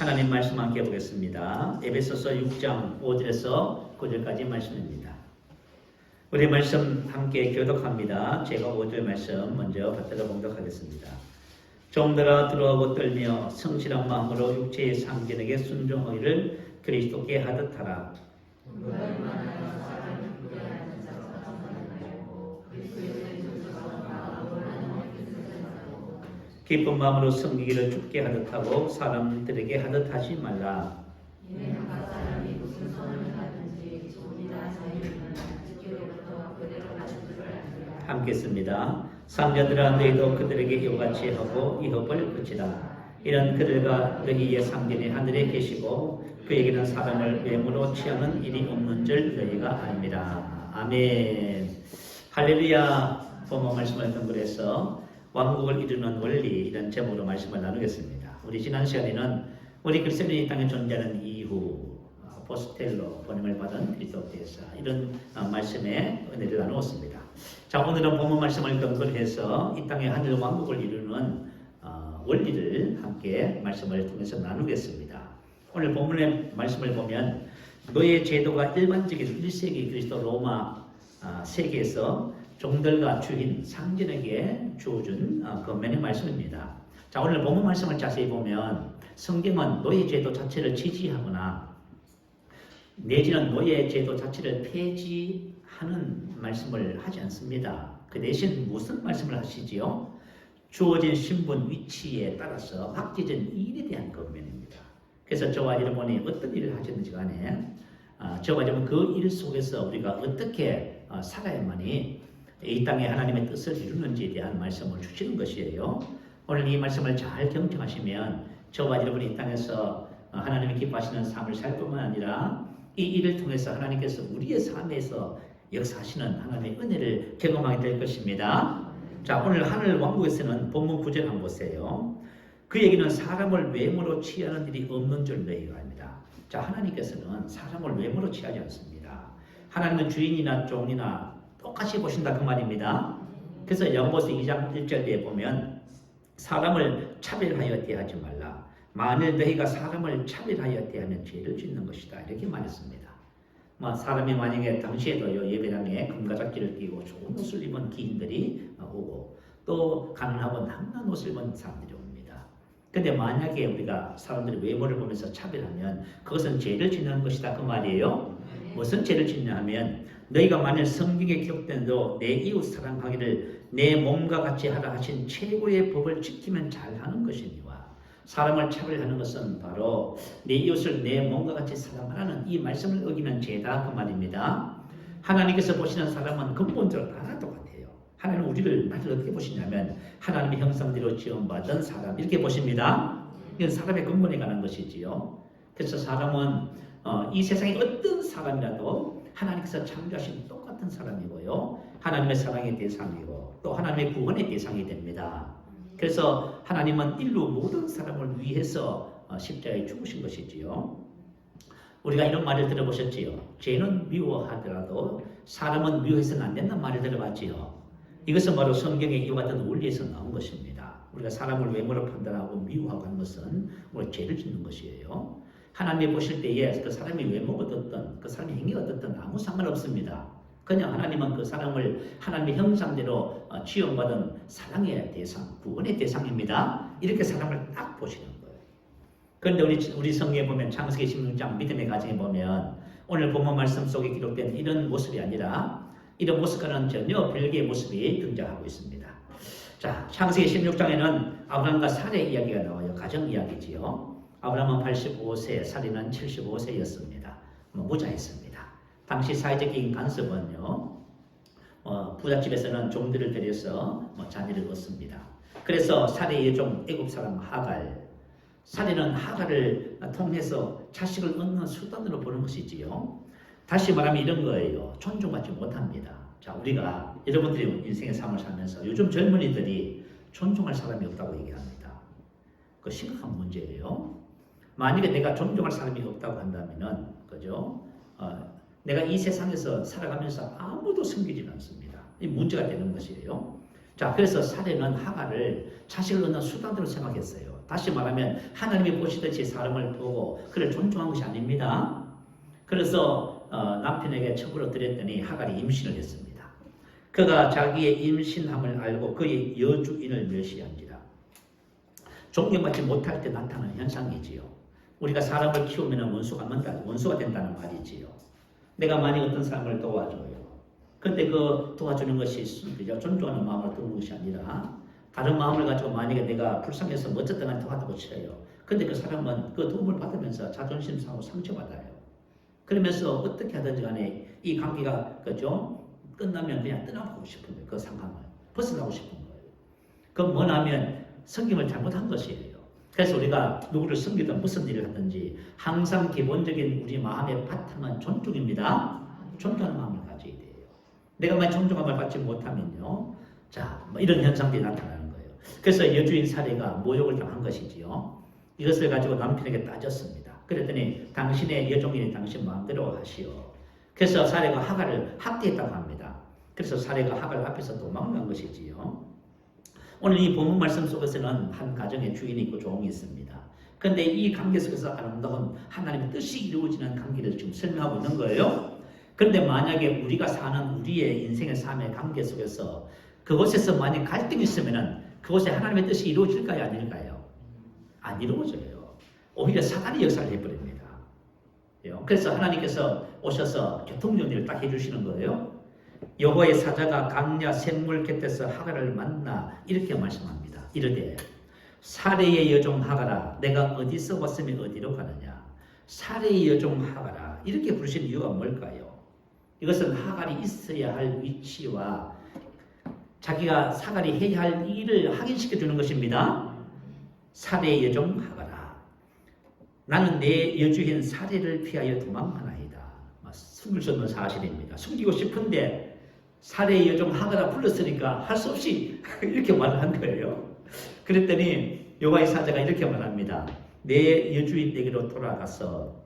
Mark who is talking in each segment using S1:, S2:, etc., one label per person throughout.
S1: 하나님 말씀 함께 보겠습니다. 에베소서 6장 5절에서 9절까지 말씀입니다. 우리 말씀 함께 교독합니다. 제가 5절 말씀 먼저 받들어 봉독하겠습니다. 종들아 들어오고 떨며 성실한 마음으로 육체의 상전에게 순종하기를 그리스도께 하듯 하라. 기쁜 마음으로 섬기기를 주께 하듯 하고 사람들에게 하듯 하지 말라. 함께 씁니다. 상전들아 너희도 그들에게 이같이 하고 이 법을 그치라. 이런 그들과 너희의 상전이 하늘에 계시고 그에게는 사람을 외모로 취하는 일이 없는 줄 너희가 압니다. 아멘. 할렐루야. 본문 말씀을 근거해서 왕국을 이루는 원리 이런 제목으로 말씀을 나누겠습니다. 우리 지난 시간에는 우리 그리스도인이 이 땅에 존재하는 이후 포스텔로 번임을 받은 그리스도 대사 이런 말씀의 은혜를 나누었습니다. 자, 오늘은 본문 말씀을 근거해서 이 땅의 하늘 왕국을 이루는 원리를 함께 말씀을 통해서 나누겠습니다. 오늘 본문의 말씀을 보면 노예 제도가 일반적인 1세기 그리스도 로마 세계에서 종들과 주인 상전에게 주어준 권면의 말씀입니다. 자, 오늘 본문 말씀을 자세히 보면 성경은 노예 제도 자체를 지지하거나 내지는 노예 제도 자체를 폐지하는 말씀을 하지 않습니다. 그 대신 무슨 말씀을 하시지요? 주어진 신분 위치에 따라서 박제된 일에 대한 권면입니다. 그래서 저와 여러분이 어떤 일을 하셨는지 간에 저와 여러분 그 일 속에서 우리가 어떻게 살아야만이 이 땅에 하나님의 뜻을 이루는지에 대한 말씀을 주시는 것이에요. 오늘 이 말씀을 잘 경청하시면 저와 여러분이 이 땅에서 하나님이 기뻐하시는 삶을 살 뿐만 아니라 이 일을 통해서 하나님께서 우리의 삶에서 역사하시는 하나님의 은혜를 경험하게 될 것입니다. 자, 오늘 하늘 왕국에서는 본문 9절 한번 보세요. 그 얘기는 사람을 외모로 취하는 일이 없는 줄 너희가 압니다. 자, 하나님께서는 사람을 외모로 취하지 않습니다. 하나님은 주인이나 종이나 똑같이 보신다 그 말입니다. 그래서 야고보서 2장 1절에 보면 사람을 차별하여 대하지 말라. 만일 너희가 사람을 차별하여 대하면 죄를 짓는 것이다. 이렇게 말했습니다. 사람이 만약에 당시에도요 예배당에 금가작지를 띄고 좋은 옷을 입은 기인들이 오고 또 가난하고 낭난 옷을 입은 사람들이 옵니다. 근데 만약에 우리가 사람들의 외모를 보면서 차별하면 그것은 죄를 짓는 것이다 그 말이에요. 무슨 죄를 짓냐 하면 너희가 만일 성경에 기록된 대로 내 이웃 사랑하기를 내 몸과 같이 하라 하신 최고의 법을 지키면 잘하는 것이니와 사람을 차별하는 것은 바로 내 이웃을 내 몸과 같이 사랑하라는 이 말씀을 어기면 죄다 그 말입니다. 하나님께서 보시는 사람은 근본적으로 다 똑같아요. 하나님은 우리를 나를 어떻게 보시냐면 하나님의 형상대로 지음받은 사람 이렇게 보십니다. 이건 사람의 근본에 관한 것이지요. 그래서 사람은 이 세상의 어떤 사람이라도 하나님께서 창조하신 똑같은 사람이고요. 하나님의 사랑의 대상이고 또 하나님의 구원의 대상이 됩니다. 그래서 하나님은 인류 모든 사람을 위해서 십자가에 죽으신 것이지요. 우리가 이런 말을 들어보셨지요. 죄는 미워하더라도 사람은 미워해서는 안 된다는 말을 들어봤지요. 이것은 바로 성경의 이와 같은 원리에서 나온 것입니다. 우리가 사람을 외모로 판단하고 미워하고 하는 것은 우리가 죄를 짓는 것이에요. 하나님이 보실 때에 그 사람이 외모가 어떻든 그 사람의 행위가 어떻든 아무 상관없습니다. 그냥 하나님은 그 사람을 하나님의 형상대로 지원받은 사랑의 대상, 구원의 대상입니다. 이렇게 사람을 딱 보시는 거예요. 그런데 우리 성경에 보면 창세기 16장 믿음의 가정에 보면 오늘 본문 말씀 속에 기록된 이런 모습이 아니라 이런 모습과는 전혀 별개의 모습이 등장하고 있습니다. 자, 창세기 16장에는 아브라함과 사례의 이야기가 나와요. 가정 이야기지요. 아브라함은 85세, 사례는 75세였습니다. 무자했습니다. 당시 사회적인 간섭은요, 부잣집에서는 종들을 들여서 자녀를 얻습니다. 그래서 사례의 종 애굽 사람 하갈, 사례는 하갈을 통해서 자식을 얻는 수단으로 보는 것이지요. 다시 말하면 이런 거예요. 존중받지 못합니다. 자, 우리가 여러분들이 인생의 삶을 살면서 요즘 젊은이들이 존중할 사람이 없다고 얘기합니다. 그 심각한 문제예요. 만약에 내가 존중할 사람이 없다고 한다면은, 그죠? 내가 이 세상에서 살아가면서 아무도 섬기지는 않습니다. 이 문제가 되는 것이에요. 자, 그래서 사례는 하갈을 자식을 얻는 수단으로 생각했어요. 다시 말하면 하나님이 보시듯이 사람을 보고 그를 존중한 것이 아닙니다. 그래서 남편에게 첩으로 드렸더니 하갈이 임신을 했습니다. 그가 자기의 임신함을 알고 그의 여주인을 멸시한지라. 존경받지 못할 때 나타나는 현상이지요. 우리가 사람을 키우면 원수가 된다는 말이지요. 내가 만약 어떤 사람을 도와줘요. 근데 그 도와주는 것이 존중하는 마음을 도우는 것이 아니라 다른 마음을 가지고 만약에 내가 불쌍해서 어쨌든 한테 도와주고 쳐요. 근데 그 사람은 그 도움을 받으면서 자존심 상하고 상처받아요. 그러면서 어떻게 하든지 간에 이 관계가 그죠? 끝나면 그냥 떠나고 싶은 거예요. 그 상황을 벗어나고 싶은 거예요. 그럼 뭐냐면 섬김을 잘못한 것이에요. 그래서 우리가 누구를 섬기든 무슨 일을 하든지 항상 기본적인 우리 마음의 바탕은 존중입니다. 존중하는 마음을 가져야 돼요. 내가 만약 존중함을 받지 못하면요, 자, 이런 현상들이 나타나는 거예요. 그래서 여주인 사례가 모욕을 당한 것이지요. 이것을 가지고 남편에게 따졌습니다. 그랬더니 당신의 여종이 당신 마음대로 하시오. 그래서 사례가 하갈을 학대했다고 합니다. 그래서 사례가 하갈 앞에서 도망간 것이지요. 오늘 이 본문 말씀 속에서는 한 가정의 주인이 있고 종이 있습니다. 그런데 이 관계 속에서 아름다운 하나님의 뜻이 이루어지는 관계를 지금 설명하고 있는 거예요. 그런데 만약에 우리가 사는 우리의 인생의 삶의 관계 속에서 그곳에서 만약 갈등이 있으면 그곳에 하나님의 뜻이 이루어질까요? 아닐까요? 안 이루어져요. 오히려 사단이 역사를 해버립니다. 그래서 하나님께서 오셔서 교통정리를 딱 해주시는 거예요. 여호와의 사자가 강야 샘물 곁에서 하갈을 만나 이렇게 말씀합니다. 이르되 사레의 여종 하갈아 내가 어디서 왔으면 어디로 가느냐. 사레의 여종 하갈아 이렇게 부르신 이유가 뭘까요? 이것은 하갈이 있어야 할 위치와 자기가 사갈이 해야 할 일을 확인시켜 주는 것입니다. 사레의 여종 하갈아 나는 내 여주인 사레를 피하여 도망하나이다. 숨을 수 없는 사실입니다. 숨기고 싶은데 사레의 여종 하갈아 불렀으니까 할 수 없이 이렇게 말을 한 거예요. 그랬더니 여호와의 사자가 이렇게 말합니다. 내 여주인 댁으로 돌아가서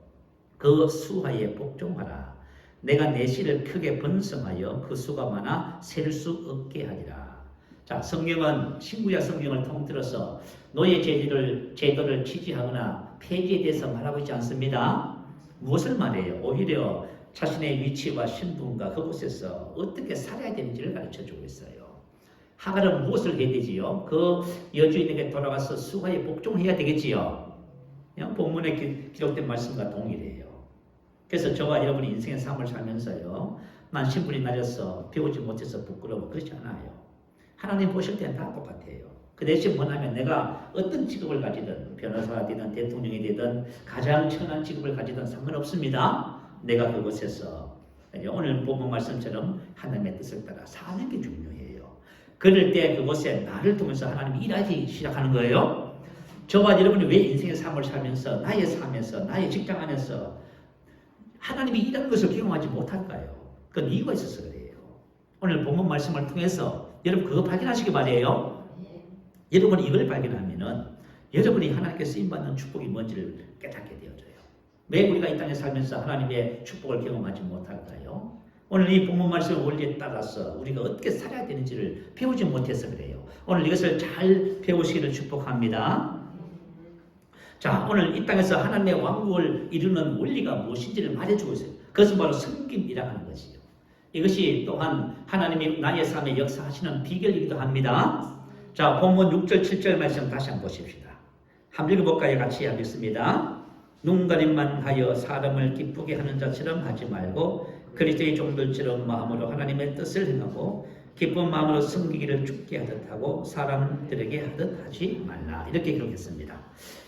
S1: 그 수하에 복종하라. 내가 내 씨를 크게 번성하여 그 수가 많아 셀 수 없게 하리라. 자, 성경은 신구약 성경을 통틀어서 노예 제도를 취지하거나 폐지에 대해서 말하고 있지 않습니다. 무엇을 말해요? 오히려 자신의 위치와 신분과 그곳에서 어떻게 살아야 되는지를 가르쳐주고 있어요. 하갈은 무엇을 해야 되지요? 그 여주인에게 돌아가서 수하에 복종해야 되겠지요. 본문에 기록된 말씀과 동일해요. 그래서 저와 여러분이 인생의 삶을 살면서요, 난 신분이 낮아서 배우지 못해서 부끄러워 그렇지 않아요. 하나님 보실 때는 다 똑같아요. 그 대신 뭐냐면 내가 어떤 직업을 가지든 변호사가 되든 대통령이 되든 가장 천한 직업을 가지든 상관없습니다. 내가 그곳에서 오늘 본문 말씀처럼 하나님의 뜻을 따라 사는 게 중요해요. 그럴 때 그곳에 나를 통해서 하나님이 일하기 시작하는 거예요. 저와 여러분이 왜 인생의 삶을 살면서 나의 삶에서 나의 직장 안에서 하나님이 일하는 것을 경험하지 못할까요? 그건 이유가 있어서 그래요. 오늘 본문 말씀을 통해서 여러분 그거 발견하시기 바래요. 여러분이 이걸 발견하면은 여러분이 하나님께 쓰임받는 축복이 뭔지를 깨닫게 되어져요. 왜 우리가 이 땅에 살면서 하나님의 축복을 경험하지 못할까요? 오늘 이 본문 말씀 원리에 따라서 우리가 어떻게 살아야 되는지를 배우지 못해서 그래요. 오늘 이것을 잘 배우시기를 축복합니다. 자, 오늘 이 땅에서 하나님의 왕국을 이루는 원리가 무엇인지를 말해주고 있어요. 그것은 바로 섬김이라 하는 것이요. 이것이 또한 하나님이 나의 삶에 역사하시는 비결이기도 합니다. 자, 본문 6절 7절 말씀 다시 한번 보십시다. 한번 읽어볼까요? 같이 하겠습니다. 눈가림만 하여 사람을 기쁘게 하는 자처럼 하지 말고 그리스도의 종들처럼 마음으로 하나님의 뜻을 행하고 기쁜 마음으로 섬기기를 죽게 하듯 하고 사람들에게 하듯 하지 말라. 이렇게 기록했습니다.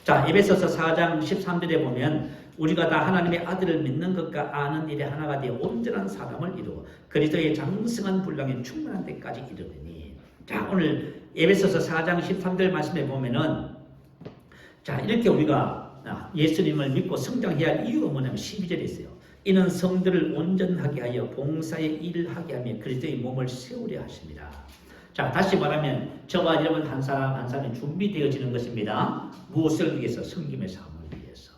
S1: 자, 에베소서 4장 13절에 보면 우리가 다 하나님의 아들을 믿는 것과 아는 일에 하나가 되어 온전한 사람을 이루어 그리스도의 장성한 분량에 충만한 데까지 이르느니. 자, 오늘 에베소서 4장 13절 말씀에 보면은 자, 이렇게 우리가 예수님을 믿고 성장해야 할 이유가 뭐냐면 12절에 있어요. 이는 성들을 온전하게 하여 봉사의 일을 하게 하며 그리스도의 몸을 세우려 하십니다. 자, 다시 말하면 저와 여러분 한 사람 한 사람이 준비되어지는 것입니다. 무엇을 위해서? 섬김의 삶을 위해서.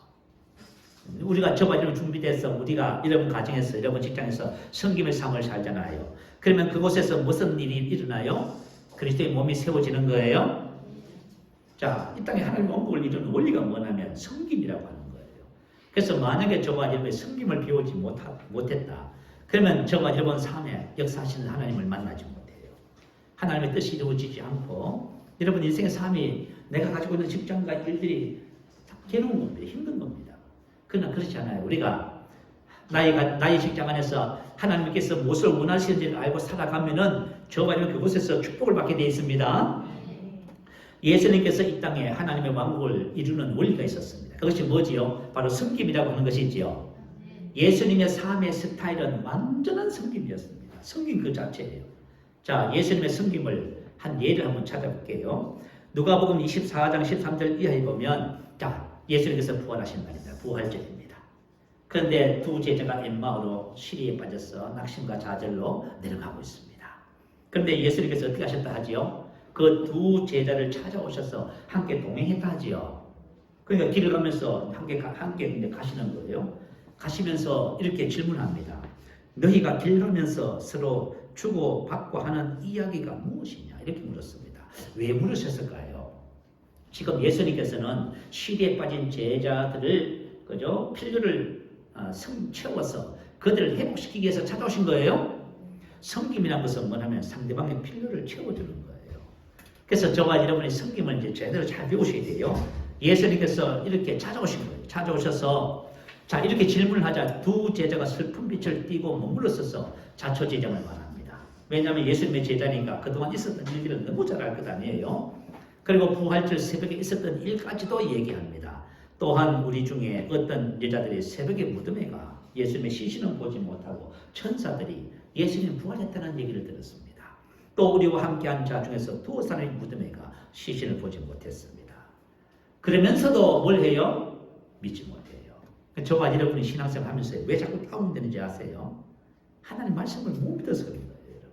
S1: 우리가 저와 여러분 준비돼서 우리가 여러분 가정에서 여러분 직장에서 섬김의 삶을 살잖아요. 그러면 그곳에서 무슨 일이 일어나요? 그리스도의 몸이 세워지는 거예요. 자, 이 땅에 하나님 왕국을 이루는 원리가 뭐냐면 섬김이라고 하는 거예요. 그래서 만약에 저와 여러분이 섬김을 배우지 못했다. 그러면 저와 여러분 삶에 역사하시는 하나님을 만나지 못해요. 하나님의 뜻이 이루어지지 않고 여러분 인생의 삶이 내가 가지고 있는 직장과 일들이 괴로운 겁니다. 힘든 겁니다. 그러나 그렇지 않아요. 우리가 나의 직장 안에서 하나님께서 무엇을 원하시는지를 알고 살아가면은 저와 여러분 그곳에서 축복을 받게 되어 있습니다. 예수님께서 이 땅에 하나님의 왕국을 이루는 원리가 있었습니다. 그것이 뭐지요? 바로 섬김이라고 하는 것이지요. 예수님의 삶의 스타일은 완전한 섬김이었습니다. 섬김 그 자체예요. 자, 예수님의 섬김을 한 예를 한번 찾아볼게요. 누가복음 24장 13절 이하에 보면 자, 예수님께서 부활하신 날입니다. 부활절입니다. 그런데 두 제자가 엠마오로 시리에 빠져서 낙심과 좌절로 내려가고 있습니다. 그런데 예수님께서 어떻게 하셨다 하지요? 그 두 제자를 찾아오셔서 함께 동행했다 하지요. 그러니까 길을 가면서 함께 가시는 거예요. 가시면서 이렇게 질문합니다. 너희가 길 가면서 서로 주고받고 하는 이야기가 무엇이냐? 이렇게 물었습니다. 왜 물으셨을까요? 지금 예수님께서는 시리에 빠진 제자들을 그죠? 필요를 채워서 그들을 회복시키기 위해서 찾아오신 거예요. 섬김이라는 것은 뭐냐면 상대방의 필요를 채워주는 거예요. 그래서 저와 여러분의 섬김을 이제 제대로 잘 배우셔야 돼요. 예수님께서 이렇게 찾아오신 거예요. 찾아오셔서 자 이렇게 질문을 하자 두 제자가 슬픈 빛을 띠고 머물렀어서 자초지정을 말합니다. 왜냐하면 예수님의 제자니까 그동안 있었던 일들을 너무 잘 알 것 아니에요. 그리고 부활절 새벽에 있었던 일까지도 얘기합니다. 또한 우리 중에 어떤 여자들이 새벽에 무덤에 가 예수님의 시신은 보지 못하고 천사들이 예수님 부활했다는 얘기를 들었습니다. 또 우리와 함께한 자 중에서 두어 사람이 무덤에 가 시신을 보지 못했습니다. 그러면서도 뭘 해요? 믿지 못해요. 저와 여러분이 신앙생활 하면서 왜 자꾸 다운되는지 아세요? 하나님 말씀을 못 믿어서 그런 거예요. 여러분.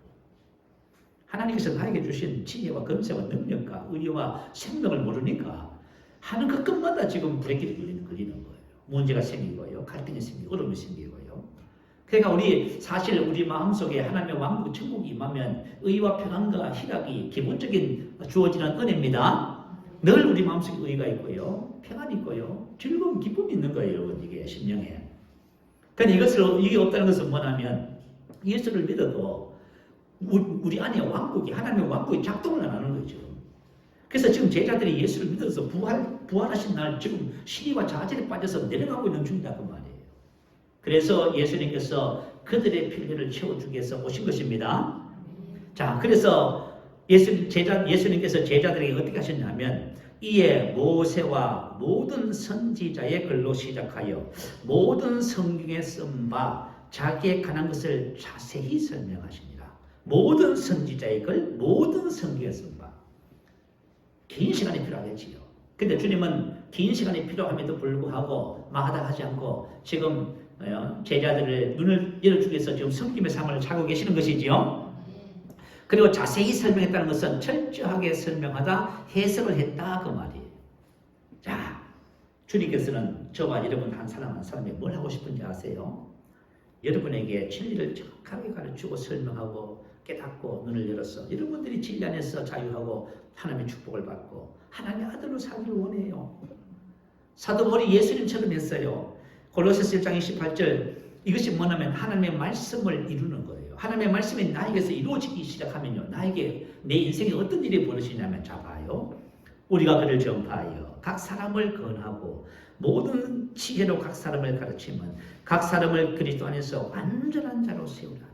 S1: 하나님께서 나에게 주신 지혜와 검색과 능력과 의와 생명을 모르니까 하는 그 끝마다 지금 브레이크를 걸리는 거예요. 문제가 생기고요. 갈등이 생기고 어려움이 생기고요. 그러니까 사실 우리 마음속에 하나님의 왕국 천국이 임하면 의와 평안과 희락이 기본적인 주어지는 은혜입니다. 늘 우리 마음속에 의가 있고요. 평안이 있고요. 즐거움, 기쁨이 있는 거예요. 이게 심령에. 그런데 이게 없다는 것은 뭐냐면 예수를 믿어도 우리 안에 왕국이 하나님의 왕국이 작동을 안 하는 거죠. 그래서 지금 제자들이 예수를 믿어서 부활하신 날 지금 시리와 좌절에 빠져서 내려가고 있는 중이다 그 말이에요. 그래서 예수님께서 그들의 필요를 채워주기 위해서 오신 것입니다. 자, 그래서 예수님께서 제자들에게 어떻게 하셨냐면 이에 모세와 모든 선지자의 글로 시작하여 모든 성경에 쓴 바 자기에 관한 것을 자세히 설명하십니다. 모든 선지자의 글, 모든 성경에 쓴 바. 긴 시간이 필요하겠지요. 근데 주님은 긴 시간이 필요함에도 불구하고 마다하지 않고 지금 제자들의 눈을 열어주기 위해서 지금 섬김의 삶을 살고 계시는 것이지요. 그리고 자세히 설명했다는 것은 철저하게 설명하다 해석을 했다 그 말이에요. 자, 주님께서는 저와 여러분 한 사람 한 사람이 뭘 하고 싶은지 아세요? 여러분에게 진리를 정확하게 가르치고 설명하고 깨닫고 눈을 열어서 여러분들이 진리 안에서 자유하고 하나님의 축복을 받고 하나님의 아들로 살기를 원해요. 사도 바울이 예수님처럼 했어요. 골로새서 1장 28절 이것이 뭐냐면 하나님의 말씀을 이루는 거예요. 하나님의 말씀이 나에게서 이루어지기 시작하면요. 나에게 내 인생에 어떤 일이 벌어지냐면 자 봐요. 우리가 그를 전파하여 각 사람을 권하고 모든 지혜로 각 사람을 가르치면 각 사람을 그리스도 안에서 완전한 자로 세우라.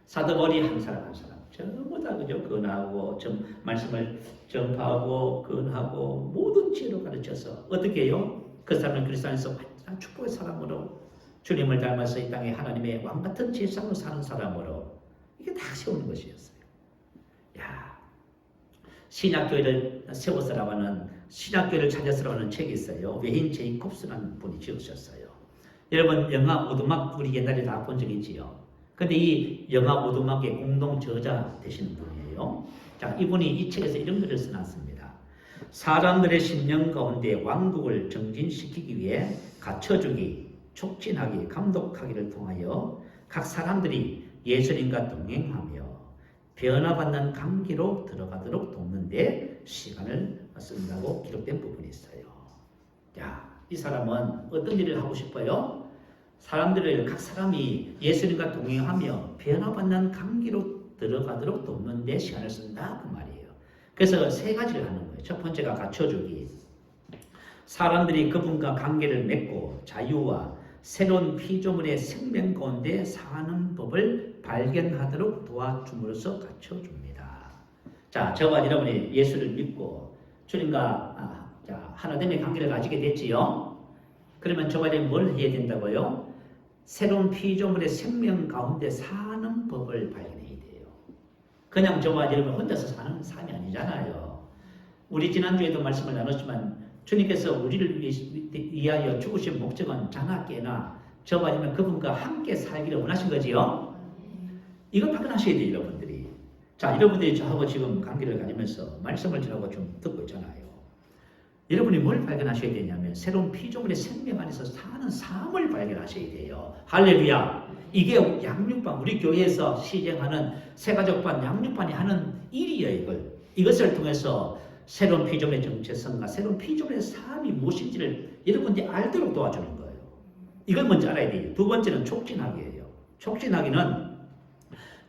S1: 사도 바울이 한 사람 한 사람 전부 다 그죠? 권하고 말씀을 전파하고 권하고 모든 지혜로 가르쳐서 어떻게 해요? 그 사람은 그리스도 안에서 완전한 축복의 사람으로 주님을 닮아서 이 땅에 하나님의 왕같은 제사장으로 사는 사람으로 이게 다 세우는 것이었어요. 야, 신약교회를 세워서라고 하는 신약교회를 찾아서라고 하는 책이 있어요. 웨인 제이콥스라는 분이 지으셨어요. 여러분 영화 오두막 우리 옛날에 다 본 적 있지요. 근데 이 영화 오두막의 공동 저자 되시는 분이에요. 자, 이분이 이 책에서 이런 글을 써놨습니다. 사람들의 심령 가운데 왕국을 정진시키기 위해 갖춰주기, 촉진하기, 감독하기를 통하여 각 사람들이 예수님과 동행하며 변화받는 관계로 들어가도록 돕는 데 시간을 쓴다고 기록된 부분이 있어요. 자, 이 사람은 어떤 일을 하고 싶어요? 사람들을, 각 사람이 예수님과 동행하며 변화받는 관계로 들어가도록 돕는 데 시간을 쓴다 그 말이에요. 그래서 세 가지를 하는 거예요. 첫 번째가 갖춰주기. 사람들이 그분과 관계를 맺고 자유와 새로운 피조물의 생명 가운데 사는 법을 발견하도록 도와줌으로써 갖춰줍니다. 자, 저와 여러분이 예수를 믿고 주님과 하나됨의 관계를 가지게 됐지요. 그러면 저와 여러분이 뭘 해야 된다고요? 새로운 피조물의 생명 가운데 사는 법을 발견해야 돼요. 그냥 저와 여러분 혼자서 사는 삶이 아니잖아요. 우리 지난주에도 말씀을 나눴지만 주님께서 우리를 위하여 죽으신 목적은 자나 깨나 저와 여러분 그분과 함께 살기를 원하신 거지요. 이걸 발견하셔야 돼요, 여러분들이. 자, 여러분들이 저하고 지금 관계를 가지면서 말씀을 저하고 좀 듣고 있잖아요. 여러분이 뭘 발견하셔야 되냐면 새로운 피조물의 생명 안에서 사는 삶을 발견하셔야 돼요. 할렐루야. 이게 양육반, 우리 교회에서 시행하는 새가족반, 양육반이 하는 일이에요. 이것을 통해서 새로운 피조물의 정체성과 새로운 피조물의 삶이 무엇인지를 여러분들이 알도록 도와주는 거예요. 이걸 먼저 알아야 돼요. 두 번째는 촉진하기예요. 촉진하기는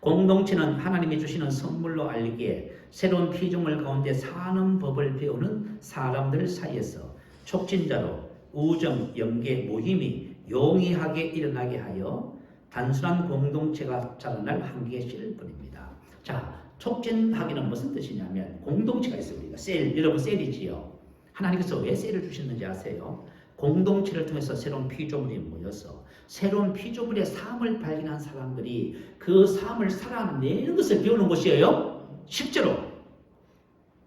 S1: 공동체는 하나님이 주시는 선물로 알기에 새로운 피조물 가운데 사는 법을 배우는 사람들 사이에서 촉진자로 우정, 연계, 모임이 용이하게 일어나게 하여 단순한 공동체가 자라날 한계실 뿐입니다. 자, 촉진하기는 무슨 뜻이냐면 공동체가 있습니다. 셀, 여러분 셀이지요. 하나님께서 왜 셀을 주셨는지 아세요? 공동체를 통해서 새로운 피조물이 모여서 새로운 피조물의 삶을 발견한 사람들이 그 삶을 살아내는 것을 배우는 것이에요. 실제로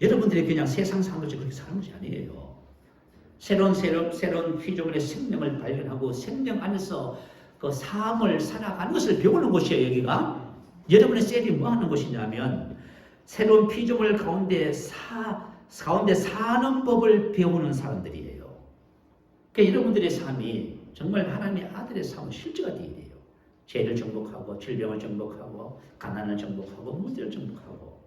S1: 여러분들이 그냥 세상 사람들이 그렇게 사는 것이 아니에요. 새로운 피조물의 생명을 발견하고 생명 안에서 그 삶을 살아가는 것을 배우는 곳이에요. 여기가 여러분의 셀이 뭐 하는 곳이냐면 새로운 피조물 가운데 사는 법을 배우는 사람들이에요. 그러니까 여러분들의 삶이 정말 하나님의 아들의 삶의 실제가 되어야 돼요. 죄를 정복하고 질병을 정복하고 가난을 정복하고 문제를 정복하고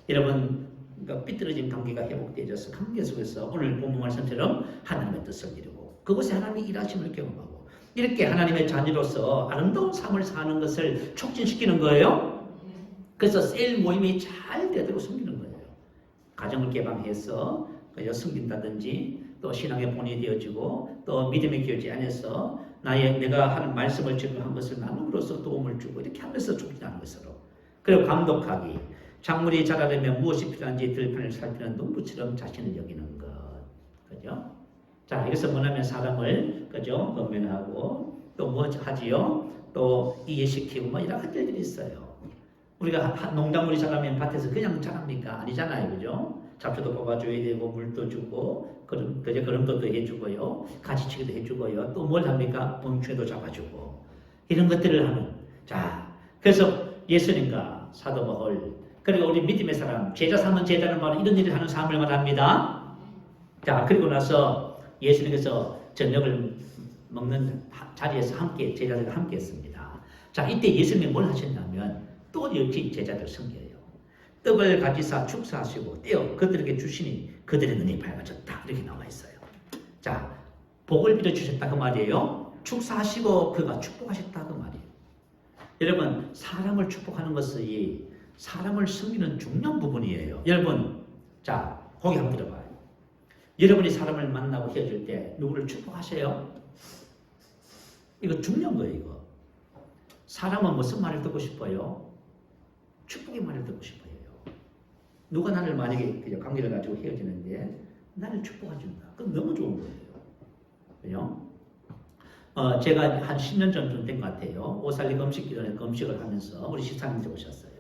S1: 여러분 그러니까 삐뚤어진 관계가 회복되어져서 관계 속에서 오늘 본문 말씀처럼 하나님의 뜻을 이루고 그곳에 하나님의 일하심을 경험하고 이렇게 하나님의 자녀로서 아름다운 삶을 사는 것을 촉진시키는 거예요. 그래서 셀 모임이 잘 되도록 섬기는 거예요. 가정을 개방해서 섬긴다든지 또 신앙의 본이 되어지고 또 믿음의 교제 안에서 내가 하는 말씀을 적용한 것을 나눔으로써 도움을 주고 이렇게 하면서 촉진하는 것으로 그리고 감독하기 작물이 자라려면 무엇이 필요한지 들판을 살피는 농부처럼 자신을 여기는 것 그죠? 자 이것은 뭐냐면 사람을 그죠? 건면하고 또 뭐 하지요? 또 이해시키고 뭐 여러 가지 일들이 있어요. 우리가 농작물이 자라면 밭에서 그냥 자랍니까? 아니잖아요. 그죠? 잡초도 뽑아줘야 되고 물도 주고 거름도 해주고요. 가지치기도 해주고요. 또 뭘 합니까? 멍충이도 잡아주고 이런 것들을 하는 자 그래서 예수님과 사도 바울 그리고 우리 믿음의 사람 제자 삼는 제자는 바로 이런 일을 하는 사람을 말합니다. 자 그리고 나서 예수님께서 저녁을 먹는 자리에서 함께 제자들과 함께 했습니다. 자 이때 예수님이 뭘 하셨냐면 또 역시 제자들 섬겨요. 떡을 가지사 축사하시고 떼어 그들에게 주시니 그들의 눈이 밝아졌다. 이렇게 나와 있어요. 자, 복을 빌어주셨다 그 말이에요. 축사하시고 그가 축복하셨다 그 말이에요. 여러분, 사람을 축복하는 것이 사람을 섬기는 중요한 부분이에요. 여러분, 자, 거기 한번 들어봐요. 여러분이 사람을 만나고 헤어질 때 누구를 축복하세요? 이거 중요한 거예요, 이거. 사람은 무슨 말을 듣고 싶어요? 축복의 말을 듣고 싶어요. 누가 나를 만약에 관계를 가지고 헤어지는데 나를 축복해준다. 그건 너무 좋은 거예요. 그죠? 제가 한 10년 전쯤 된 것 같아요. 오살리 금식기도원에 금식을 하면서 우리 시사님들 오셨어요.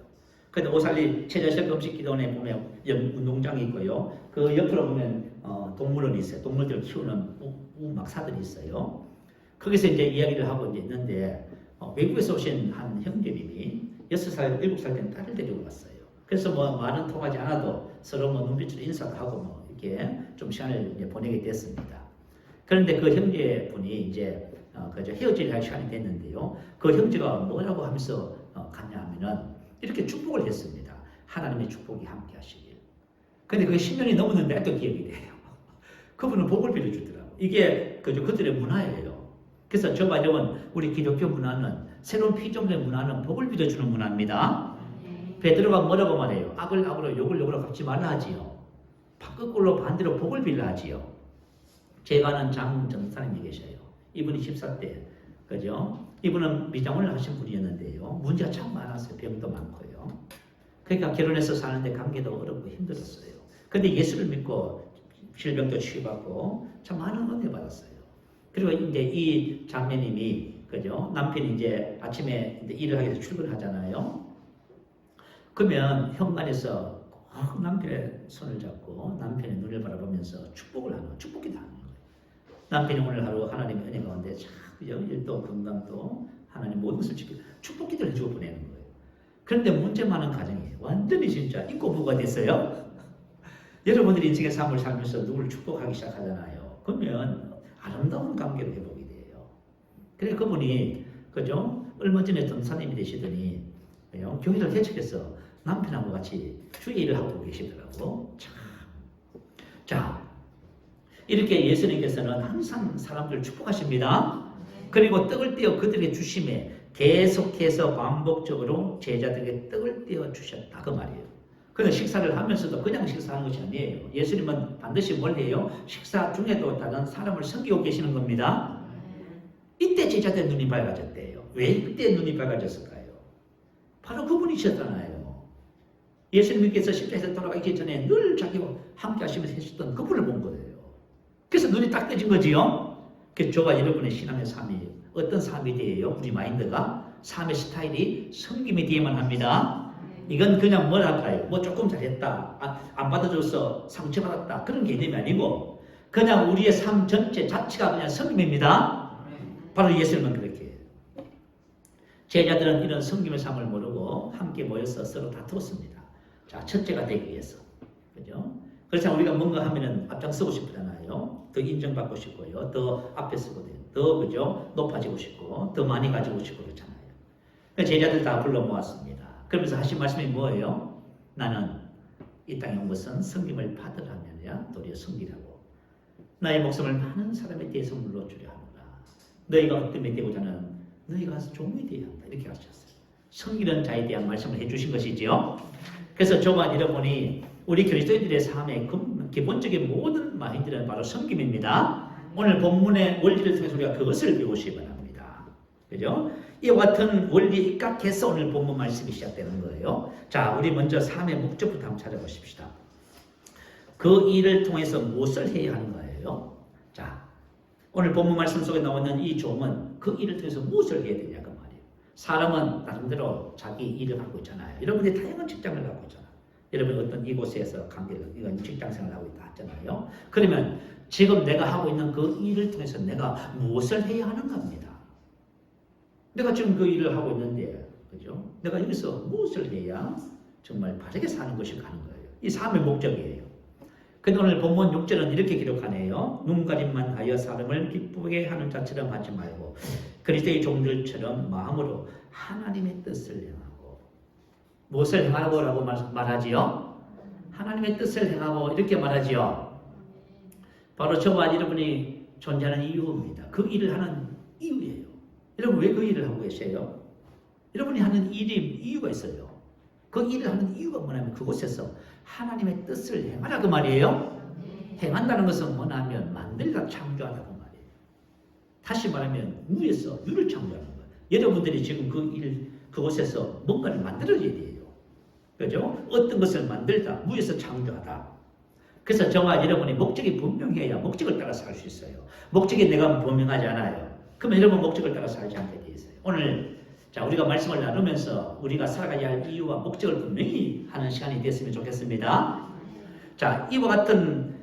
S1: 근데 오살리 최저실 금식기도원에 보면 운동장이 있고요. 그 옆으로 보면 동물원이 있어요. 동물들 키우는 막사들이 있어요. 거기서 이제 이야기를 하고 이제 있는데 외국에서 오신 한 형제님이 6살, 7살 된 딸을 데리고 왔어요. 그래서 뭐 말은 통하지 않아도 서로 뭐 눈빛으로 인사도 하고 뭐 이렇게 좀 시간을 이제 보내게 됐습니다. 그런데 그 형제분이 이제 그저 헤어질 할 시간이 됐는데요. 그 형제가 뭐라고 하면서 갔냐 하면은 이렇게 축복을 했습니다. 하나님의 축복이 함께 하시길. 근데 그게 10년이 넘었는데 또 기억이 돼요. 그분은 복을 빌어주더라고요. 이게 그들의 문화예요. 그래서 저와 여러분, 우리 기독교 문화는, 새로운 피조물의 문화는 복을 빌어주는 문화입니다. 베드로가 뭐라고 말해요? 악을 악으로 욕을 욕으로 갚지 말라 하지요. 거꾸로 반대로 복을 빌라 하지요. 제가 아는 장전사님이 계셔요. 이분이 14대, 그죠? 이분은 미장원을 하신 분이었는데요. 문제가 참 많았어요. 병도 많고요. 그러니까 결혼해서 사는데 관계도 어렵고 힘들었어요. 근데 예수를 믿고 질병도 치유받고 참 많은 은혜 받았어요. 그리고 이제 이 장모님이, 그죠? 남편이 이제 아침에 이제 일을 하기 위해서 출근하잖아요. 그러면 현관에서 남편의 손을 잡고 남편의 눈을 바라보면서 축복을 하는, 축복기도 하는 거예요. 남편이 오늘 하루 하나님의 은혜 가운데 참 일도 건강도 하나님 모든 것을 지키고 축복기도를 해주고 보내는 거예요. 그런데 문제 많은 가정이에요. 완전히 진짜 인고부가 됐어요. 여러분들이 인생의 삶을 살면서 누구를 축복하기 시작하잖아요. 그러면 아름다운 관계로 회복이 돼요. 그래 그분이, 그죠? 얼마 전에 전사님이 되시더니, 그죠? 교회를 개척해서 남편하고 같이 주의 일을 하고 계시더라고. 참. 자, 이렇게 예수님께서는 항상 사람들을 축복하십니다. 그리고 떡을 떼어 그들에게 주심에 계속해서 반복적으로 제자들에게 떡을 떼어 주셨다 그 말이에요. 그는 식사를 하면서도 그냥 식사하는 것이 아니에요. 예수님은 반드시 뭘 해요? 식사 중에도 다른 사람을 섬기고 계시는 겁니다. 이때 제자들의 눈이 밝아졌대요. 왜 그때 눈이 밝아졌을까요? 바로 그분이셨잖아요. 예수님께서 십자가에서 돌아가기 전에 늘 자기와 함께 하시면서 하셨던 그분을 본 거예요. 그래서 눈이 딱 떠진 거지요. 그래서 저와 여러분의 신앙의 삶이 어떤 삶이 돼요? 우리 마인드가 삶의 스타일이 섬김이 되어야만 합니다. 이건 그냥 뭘 할까요? 뭐 조금 잘했다, 안 받아줘서 상처받았다, 그런 개념이 아니고 그냥 우리의 삶 전체 자체가 그냥 섬김입니다. 바로 예수님은 그렇게 해요. 제자들은 이런 섬김의 삶을 모르고 함께 모여서 서로 다투었습니다. 자, 첫째가 되기 위해서, 그죠? 그래서 우리가 뭔가 하면은 앞장서고 싶잖아요. 더 인정받고 싶고요, 더 앞에 서거든요. 더, 그죠? 높아지고 싶고, 더 많이 가지고 싶고 그렇잖아요. 제자들 다 불러 모았습니다. 그러면서 하신 말씀이 뭐예요? 나는 이 땅에 온 것은 섬김을 받으라면 아니라 도리어 섬기라고. 나의 목숨을 많은 사람에 대해서 물러주려 하노라. 너희가 어떤 되고자 하는 너희가 종이 되어야 한다. 이렇게 하셨어요. 섬기는 자에 대한 말씀을 해주신 것이지요. 그래서 저와 여러분이 우리 그리스도인들의 삶의 기본적인 모든 마인드는 바로 섬김입니다. 오늘 본문의 원리를 통해서 우리가 그것을 배우시기 바랍니다. 그죠? 이와 같은 원리에 입각해서 오늘 본문 말씀이 시작되는 거예요. 자, 우리 먼저 삶의 목적부터 한번 찾아보십시다. 그 일을 통해서 무엇을 해야 하는 거예요? 자, 오늘 본문 말씀 속에 나오는 이 종은 그 일을 통해서 무엇을 해야 되냐 그 말이에요. 사람은 나름대로 자기 일을 하고 있잖아요. 여러분이 다양한 직장을 갖고 있잖아요. 여러분 어떤 이곳에서 관계를, 이건 직장생활을 하고 있다 하잖아요. 그러면 지금 내가 하고 있는 그 일을 통해서 내가 무엇을 해야 하는가 합니다. 내가 지금 그 일을 하고 있는데, 그죠? 내가 여기서 무엇을 해야 정말 바르게 사는 것이 가는 거예요. 이 삶의 목적이에요. 근데 오늘 본문 6절은 이렇게 기록하네요. 눈가림만 하여 사람을 기쁘게 하는 자처럼 하지 말고 그리스도의 종들처럼 마음으로 하나님의 뜻을 행하고. 무엇을 행하라고 말하지요? 하나님의 뜻을 행하고 이렇게 말하지요. 바로 저와 여러분이 존재하는 이유입니다. 그 일을 하는 이유예요. 여러분 왜 그 일을 하고 계세요? 여러분이 하는 일이 이유가 있어요. 그 일을 하는 이유가 뭐냐면 그곳에서 하나님의 뜻을 행하라 그 말이에요. 행한다는 것은 뭐냐면 만들다 창조하라 그 말이에요. 다시 말하면 위에서 유를 창조하는 거예요. 여러분들이 지금 그곳에서 뭔가를 만들어야 돼요. 그죠? 어떤 것을 만들다, 위에서 창조하다. 그래서 저와 여러분이 목적이 분명해야 목적을 따라 살 수 있어요. 목적이 내가 분명하지 않아요. 그러면 여러분 목적을 따라 살지 않게 돼 있어요. 오늘 자 우리가 말씀을 나누면서 우리가 살아가야 할 이유와 목적을 분명히 하는 시간이 됐으면 좋겠습니다. 자 이와 같은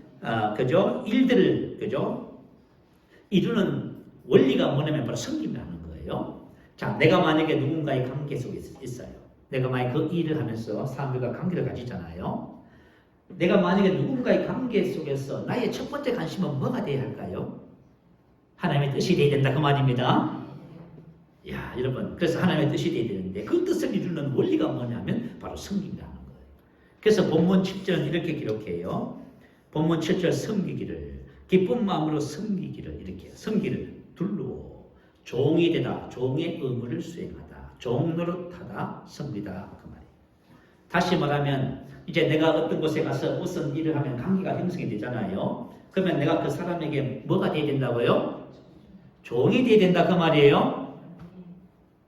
S1: 그죠 일들을 그죠 이루는 원리가 뭐냐면 바로 섬김이라는 거예요. 자 내가 만약에 누군가의 관계 속에 있어요. 내가 만약 그 일을 하면서 사람들과 관계를 가지잖아요. 내가 만약에 누군가의 관계 속에서 나의 첫 번째 관심은 뭐가 돼야 할까요? 하나님의 뜻이 되어야 된다 그 말입니다. 야 여러분 그래서 하나님의 뜻이 되어야 되는데 그 뜻을 이루는 원리가 뭐냐면 바로 섬김이라는 거예요. 그래서 본문 7절은 이렇게 기록해요. 본문 7절 섬기기를 기쁜 마음으로 섬기기를 이렇게 섬기를 둘로 종이 되다 종의 의무를 수행하다 종 노릇하다 섬기다 그 말이에요. 다시 말하면 이제 내가 어떤 곳에 가서 무슨 일을 하면 관계가 형성이 되잖아요. 그러면 내가 그 사람에게 뭐가 돼야 된다고요? 종이 돼야 된다 그 말이에요.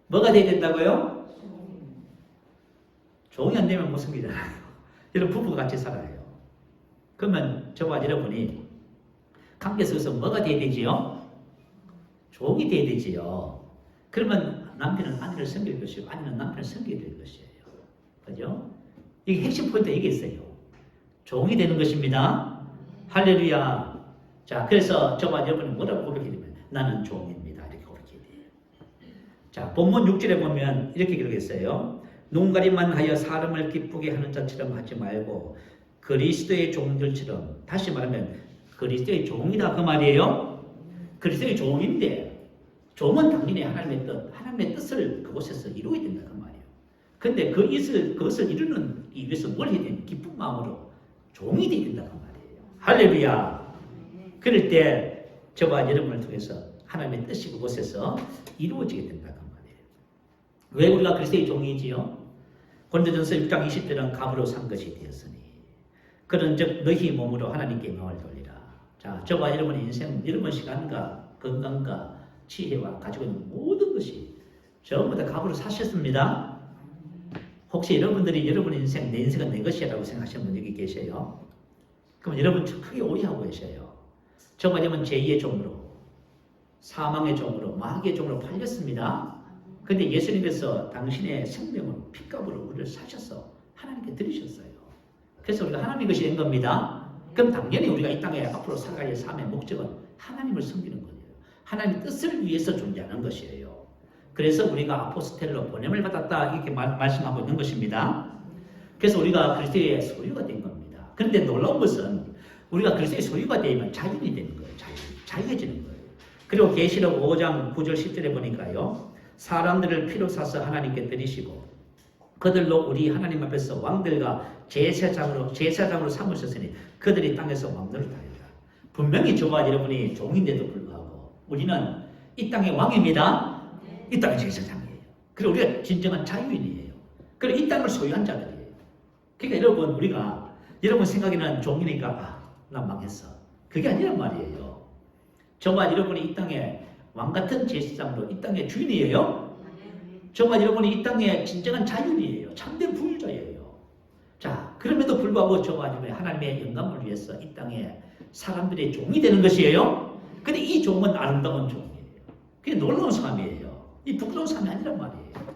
S1: 뭐가 돼야 된다고요? 종이 안 되면 못 섬기잖아요. 여러분 부부가 같이 살아요. 그러면 저와 여러분이 관계 속에서 뭐가 돼야 되지요? 종이 돼야 되지요. 그러면 남편은 아내를 섬길 것이고 아내는 남편을 섬겨야 될 것이에요. 그죠? 이게 핵심 포인트 이게 있어요. 종이 되는 것입니다. 할렐루야. 자, 그래서 저와 여러분이 뭐라고 고백해야 되면 나는 종입니다. 이렇게 고백해야 돼요. 자, 본문 6절에 보면 이렇게 기록했어요. 눈가림만 하여 사람을 기쁘게 하는 자처럼 하지 말고 그리스도의 종들처럼 다시 말하면 그리스도의 종이다 그 말이에요. 그리스도의 종인데 종은 당연히 하나님의 뜻, 하나님의 뜻을 그곳에서 이루어야 된다 그 말이에요. 근데 그것을 이루는 위해서 뭘 해야 되냐? 기쁜 마음으로 종이 되야 된다 그 말이에요. 할렐루야. 그럴 때 저와 여러분을 통해서 하나님의 뜻이 그곳에서 이루어지게 된다 그 말이에요. 왜 우리가 그리스도의 종이지요? 고린도전서 6장 20절은 값으로 산 것이 되었으니 그런즉 너희 몸으로 하나님께 영광을 돌리라. 자, 저와 여러분의 인생, 여러분 시간과 건강과 지혜와 가지고 있는 모든 것이 전부 다 값으로 사셨습니다. 혹시 여러분들이 여러분의 인생, 내 인생은 내 것이라고 생각하시는 분 여기 계세요? 그럼 여러분 크게 오해하고 계세요. 저와 여러분 제2의 종으로, 사망의 종으로, 마귀의 종으로 팔렸습니다. 근데 예수님께서 당신의 생명을 핏값으로 우리를 사셔서 하나님께 드리셨어요. 그래서 우리가 하나님의 것이 된 겁니다. 그럼 당연히 우리가 이 땅에 앞으로 살아갈 삶의 목적은 하나님을 섬기는 거예요. 하나님의 뜻을 위해서 존재하는 것이에요. 그래서 우리가 아포스텔로 보냄을 받았다 이렇게 말씀하고 있는 것입니다. 그래서 우리가 그리스도의 소유가 된 겁니다. 그런데 놀라운 것은 우리가 그리스도의 소유가 되면 자유인이 되는 거예요. 자유해지는 거예요. 그리고 계시록 5장 9절 10절에 보니까요. 사람들을 피로 사서 하나님께 드리시고 그들로 우리 하나님 앞에서 왕들과 제사장으로 삼으셨으니 그들이 땅에서 왕노릇 하리라. 분명히 저와 여러분이 종인데도 불구하고 우리는 이 땅의 왕입니다. 이 땅의 제사장이에요. 그리고 우리가 진정한 자유인이에요. 그리고 이 땅을 소유한 자들이에요. 그러니까 여러분 우리가 여러분 생각에는 종이니까 난 망했어. 그게 아니란 말이에요. 저와 여러분이 이 땅에 왕같은 제사장으로 이 땅의 주인이에요. 저와 여러분이 이 땅의 진정한 자유인이에요. 참된 부유자예요. 자, 그럼에도 불구하고 저와 여러분이 하나님의 영광을 위해서 이 땅에 사람들의 종이 되는 것이에요. 근데 이 종은 아름다운 종이에요. 그게 놀라운 삶이에요. 이 부끄러운 삶이 아니란 말이에요.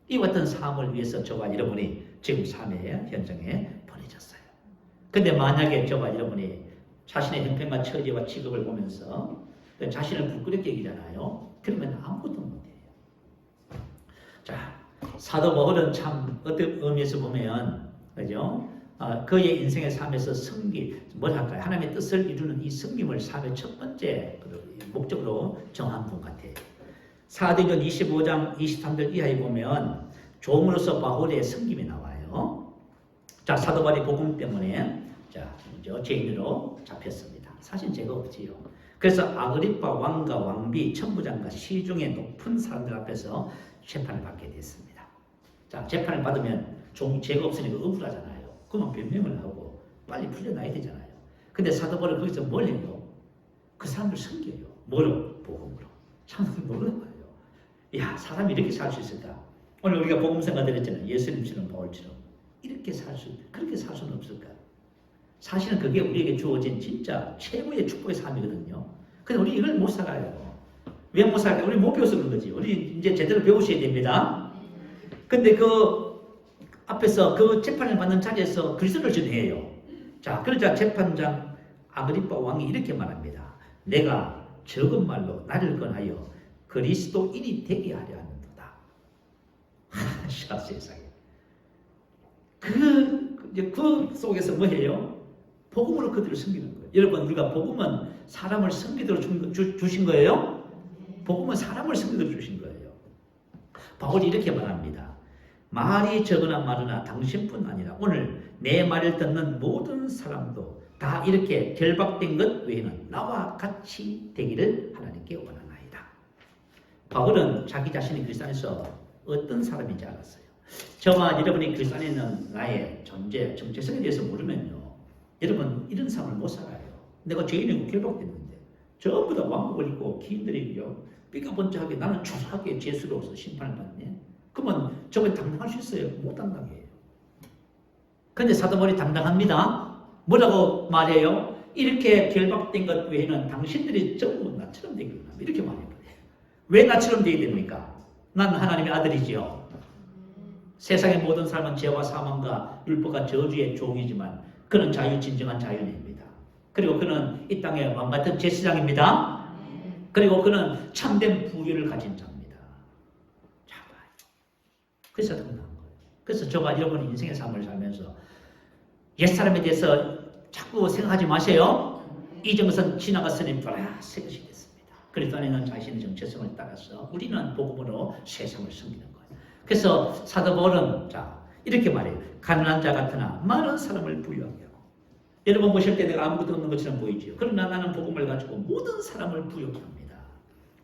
S1: 이 같은 삶을 위해서 저와 여러분이 지금 삶의 현장에 보내졌어요. 근데 만약에 저와 여러분이 자신의 형편과 처지와 직업을 보면서 자신을 부끄럽게 여기잖아요. 그러면 아무것도 못해요. 자, 사도 바울은 참 어떤 의미에서 보면 그죠? 그의 인생의 삶에서 뭘 할까요? 하나님의 뜻을 이루는 이 섬김을 삶의 첫 번째 목적으로 정한 분 같아요. 사도행전 25장 23절 이하에 보면 종으로서 바울의 섬김이 나와요. 자, 사도 바울의 복음 때문에 죄인으로 잡혔습니다. 사실 죄가 없지요. 그래서 아그리파 왕과 왕비, 천부장과 시중의 높은 사람들 앞에서 재판을 받게 됐습니다. 자, 재판을 받으면 죄가 없으니까 억울하잖아요. 그러면 변명을 하고 빨리 풀려나야 되잖아요. 근데 사도 바울은 거기서 뭘 해요? 그 사람들 섬겨요. 뭐로? 복음으로. 참 놀라운 거예요. 야, 사람이 이렇게 살 수 있을까? 오늘 우리가 복음서가 들었잖아요. 예수님처럼 바울처럼 이렇게 그렇게 살 수는 없을까? 사실은 그게 우리에게 주어진 진짜 최고의 축복의 삶이거든요. 근데 우리 이걸 못 살아요. 왜 못 살까요? 우리 못 배워서 그런 거지. 우리 이제 제대로 배우셔야 됩니다. 근데 그 앞에서 그 재판을 받는 자리에서 그리스도를 전해요. 자, 그러자 재판장 아그리파 왕이 이렇게 말합니다. 내가 적은 말로 나를 권하여 그리스도인이 되게 하려 하는도다. 하샤 세상에. 그 속에서 뭐 해요? 복음으로 그들을 섬기는 거예요. 여러분, 우리가 복음은 사람을 섬기도록 주신 거예요? 복음은 사람을 섬기도록 주신 거예요. 바울이 이렇게 말합니다. 말이 적으나 많으나 당신뿐 아니라 오늘 내 말을 듣는 모든 사람도 다 이렇게 결박된 것 외에는 나와 같이 되기를 하나님께 원하나이다. 바울은 자기 자신이 그리스도 안에서 어떤 사람인지 알았어요. 저와 여러분이 그리스도 안에 있는 나의 존재, 정체성에 대해서 모르면요, 여러분 이런 삶을 못 살아요. 내가 죄인이고 결박됐는데 전부 다 왕복을 입고 기인들이요 삐까번쩍하게 나는 초라하게 죄수로서 심판을 받네. 그러면 저걸 당당할 수 있어요? 못 당당해요. 근데 사도 바울이 당당합니다. 뭐라고 말해요? 이렇게 결박된 것 외에는 당신들이 전부 나처럼 되기를 원합니다. 이렇게 말해요. 왜 나처럼 되어야 됩니까? 난 하나님의 아들이지요. 세상의 모든 삶은 죄와 사망과 율법과 저주의 종이지만 그는 진정한 자유입니다. 그리고 그는 이 땅의 왕같은 제사장입니다. 그리고 그는 참된 부유를 가진 자입니다. 작아요. 그래서 당당한 거예요. 그래서 저가 여러분 인생의 삶을 살면서 옛사람에 대해서 자꾸 생각하지 마세요. 이정선 지나갔으니 새 것이 됐습니다. 그리스도 안에 있는 자신의 정체성을 따라서 우리는 복음으로 세상을 섬기는 거예요. 그래서 사도 바울은 이렇게 말해요. 가난한 자 같으나 많은 사람을 부유하게 하고. 여러분 보실 때 내가 아무것도 없는 것처럼 보이지요. 그러나 나는 복음을 가지고 모든 사람을 부유하게 합니다.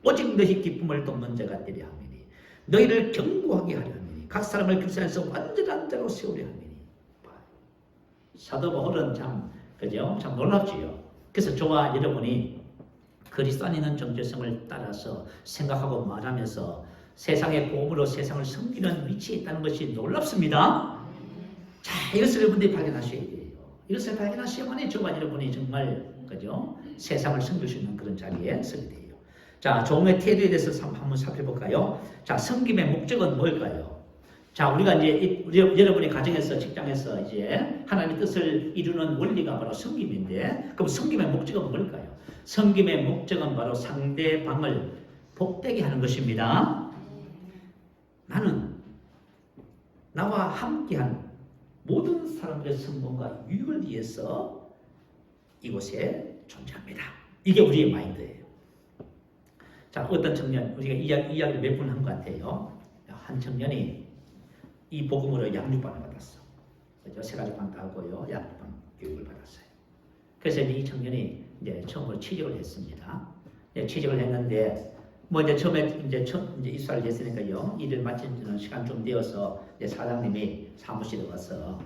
S1: 오직 너희 기쁨을 돕는 자가 되려 함이니 너희를 견고하게 하려 함이니 각 사람을 그리스도 안에서 완전한 자로 세우려 함이니. 사도 바울은 참 놀랍지요. 그래서 저와 여러분이 그리스도 안에 있는 정체성을 따라서 생각하고 말하면서 세상의 복음으로 세상을 섬기는 위치에 있다는 것이 놀랍습니다. 자, 이것을 여러분들이 발견하셔야 돼요. 이것을 발견하셔야만이 저와 여러분이 정말 세상을 섬길 수 있는 그런 자리에 서게 돼요. 자, 종의 태도에 대해서 한번 살펴볼까요? 자, 섬김의 목적은 뭘까요? 자, 우리가 이제 여러분의 가정에서 직장에서 이제 하나님의 뜻을 이루는 원리가 바로 섬김인데, 그럼 섬김의 목적은 뭘까요? 섬김의 목적은 바로 상대방을 복되게 하는 것입니다. 나는 나와 함께한 모든 사람들의 성공과 유익을 위해서 이곳에 존재합니다. 이게 우리의 마인드예요. 자, 어떤 청년, 우리가 이야기를 몇 번 한 것 같아요. 한 청년이 이 복음으로 양육반을 받았어. 그죠? 세 가지 반 다 하고요. 양육반 교육을 받았어요. 그래서 이 청년이 이제 처음으로 취직을 했습니다. 취직을 했는데 이제 처음에 이제 입사를 했으니까요. 일을 마치는 시간 좀 되어서 이제 사장님이 사무실에 와서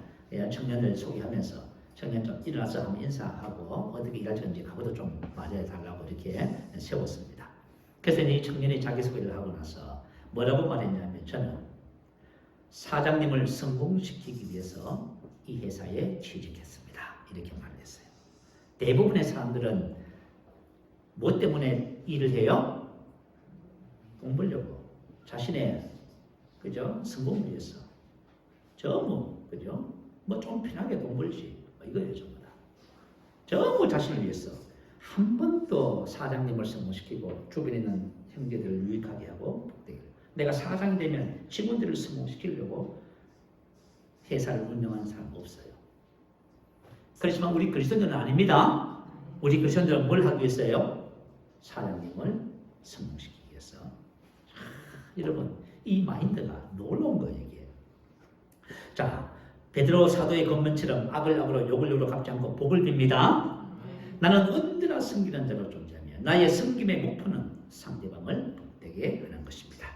S1: 청년을 소개하면서 청년 좀 일어나서 한번 인사하고 어떻게 일할 건지 그것도 좀 말해달라고 이렇게 세웠습니다. 그래서 이 청년이 자기소개를 하고 나서 뭐라고 말했냐면 저는 사장님을 성공시키기 위해서 이 회사에 취직했습니다. 이렇게 말했어요. 대부분의 사람들은 뭐 때문에 일을 해요? 돈 벌려고. 자신의 성공을 위해서. 좀 편하게 돈 벌지. 이거예요, 전부 다. 전부 자신을 위해서. 한 번도 사장님을 성공시키고 주변에 있는 형제들을 유익하게 하고 복되게. 내가 사장이 되면 직원들을 성공시키려고 회사를 운영하는 사람 없어요. 그렇지만 우리 그리스도인들은 아닙니다. 우리 그리스도인들은 뭘 하기 위해서요? 사장님을 성공시키기 위해서. 여러분, 이 마인드가 놀라운 거예요, 이게. 자, 베드로 사도의 권면처럼 악을 악으로 욕을 욕으로 갚지 않고 복을 빕니다. 나는 언제나 섬기는 자로 존재하며 나의 섬김의 목표는 상대방을 복되게 하는 것입니다.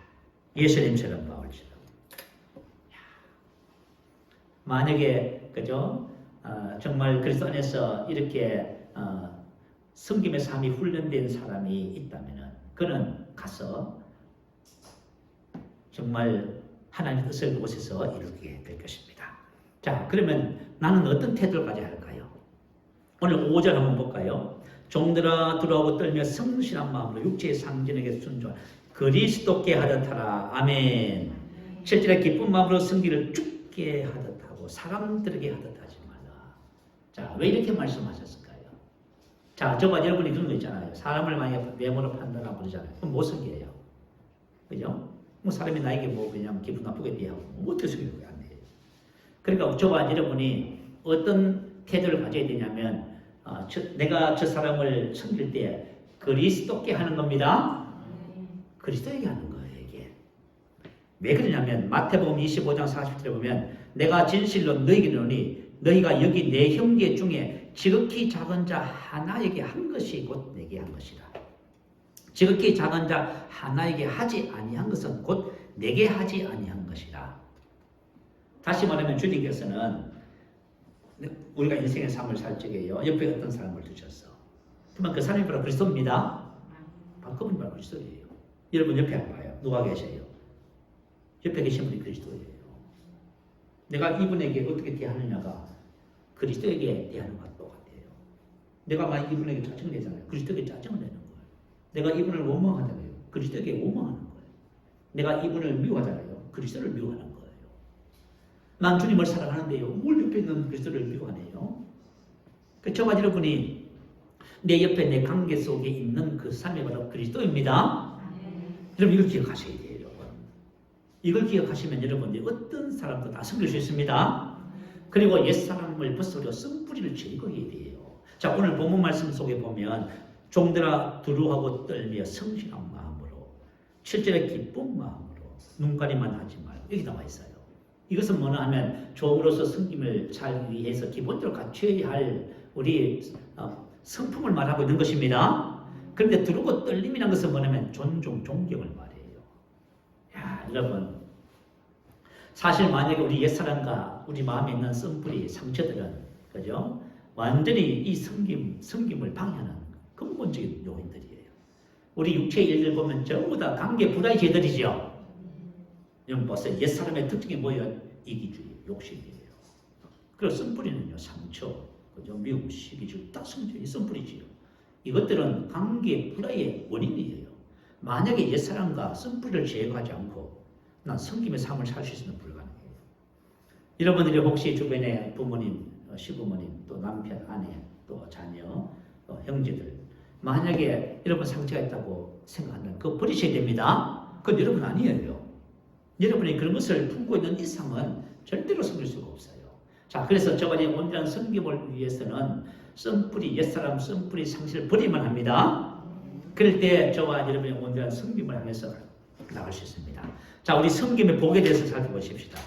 S1: 예수님처럼 바울처럼. 만약에 정말 그리스도 안에서 이렇게 섬김의 삶이 훈련된 사람이 있다면 그는 가서 정말 하나님의 뜻을 그곳에서 이루게 될 것입니다. 자, 그러면 나는 어떤 태도를 가져야 할까요? 오늘 5절 한번 볼까요? 종들아 두려워하고 떨며 성실한 마음으로 육체의 상전에게 순종하라. 그리스도께 하듯 하라. 아멘. 7절에 기쁜 마음으로 성기를 죽게 하듯 하고 사람들에게 하듯 하지 말라. 자, 왜 이렇게 말씀하셨을까요? 자, 저와 여러분이 그런 거 있잖아요. 사람을 만약에 외모로 판단하고 그러잖아요. 그럼 못 섬겨요. 그죠? 사람이 나에게 그냥 기분 나쁘게 대하고 어떻게 섬기는 안 돼요. 그러니까 저와 여러분이 어떤 태도를 가져야 되냐면 내가 저 사람을 섬길 때 그리스도께 하는 겁니다. 그리스도에게 하는 거예요, 이게. 왜 그러냐면 마태복음 25장 40절에 보면 내가 진실로 너희에게 이르노니 너희가 여기 내 형제 중에 지극히 작은 자 하나에게 한 것이 곧 내게 한 것이라. 지극히 작은 자 하나에게 하지 아니한 것은 곧 내게 하지 아니한 것이라. 다시 말하면 주님께서는 우리가 인생의 삶을 살 적에요, 옆에 어떤 사람을 두셨어. 그러면 그 사람이 바로 그리스도입니다. 바로 그분이 바로 그리스도예요. 여러분 옆에 한번 봐요. 누가 계세요? 옆에 계신 분이 그리스도예요. 내가 이분에게 어떻게 대하느냐가 그리스도에게 대하는 것과 똑같아요. 내가 만약 이분에게 짜증을 내잖아요. 그리스도에게 짜증을 내는 거예요. 내가 이분을 원망하잖아요. 그리스도에게 원망하는 거예요. 내가 이분을 미워하잖아요. 그리스도를 미워하는 거예요. 난 주님을 사랑하는데요, 뭘 옆에 있는 그리스도를 미워하네요. 저와 여러분이 내 옆에 내 관계 속에 있는 그 삶이 바로 그리스도입니다. 여러분 이걸 기억하셔야 돼요. 여러분. 이걸 기억하시면 여러분들이 어떤 사람도 다 섬길 수 있습니다. 그리고 옛사람을 벗어버려 쓴뿌리를 제거해야 돼요. 자, 오늘 본문 말씀 속에 보면 종들아 두루하고 떨며 성실한 마음으로 7절에 기쁜 마음으로 눈가리만 하지 말고 여기 나와 있어요. 이것은 뭐냐 하면 종으로서 섬김을 잘 위해서 기본적으로 갖춰야 할 우리 성품을 말하고 있는 것입니다. 그런데 두르고 떨림이라는 것은 뭐냐면 존중, 존경을 말해요. 야, 여러분, 사실 만약에 우리 옛사람과 우리 마음에 있는 쓴뿌리, 상처들은, 그죠? 완전히 이 섬김을 방해하는 근본적인 요인들이에요. 우리 육체의 일들 보면 전부 다 관계 불화의 죄들이죠. 여러분 보세요. 옛사람의 특징이 뭐예요? 이기주의, 욕심이에요. 그리고 쓴뿌리는요, 상처, 그죠? 미움, 시기주, 다 성질이 쓴뿌리지요. 이것들은 관계 불화의 원인이에요. 만약에 옛사람과 쓴뿌리를 제거하지 않고 난 섬김의 삶을 살 수 있으면 불가능해요. 여러분들이 혹시 주변에 부모님, 시부모님, 또 남편, 아내, 또 자녀, 또 형제들, 만약에 여러분 상처가 있다고 생각한다면 그거 버리셔야 됩니다. 그건 여러분 아니에요. 여러분이 그런 것을 품고 있는 이상은 절대로 섬길 수가 없어요. 자, 그래서 저번에 온전한 섬김을 위해서는 쓴뿌리, 옛사람 쓴뿌리 상실을 버리만 합니다. 그럴 때 저와 여러분의 온전한 섬김을 향해서 나갈 수 있습니다. 자, 우리 섬김의 복에 대해서 살펴보십시다.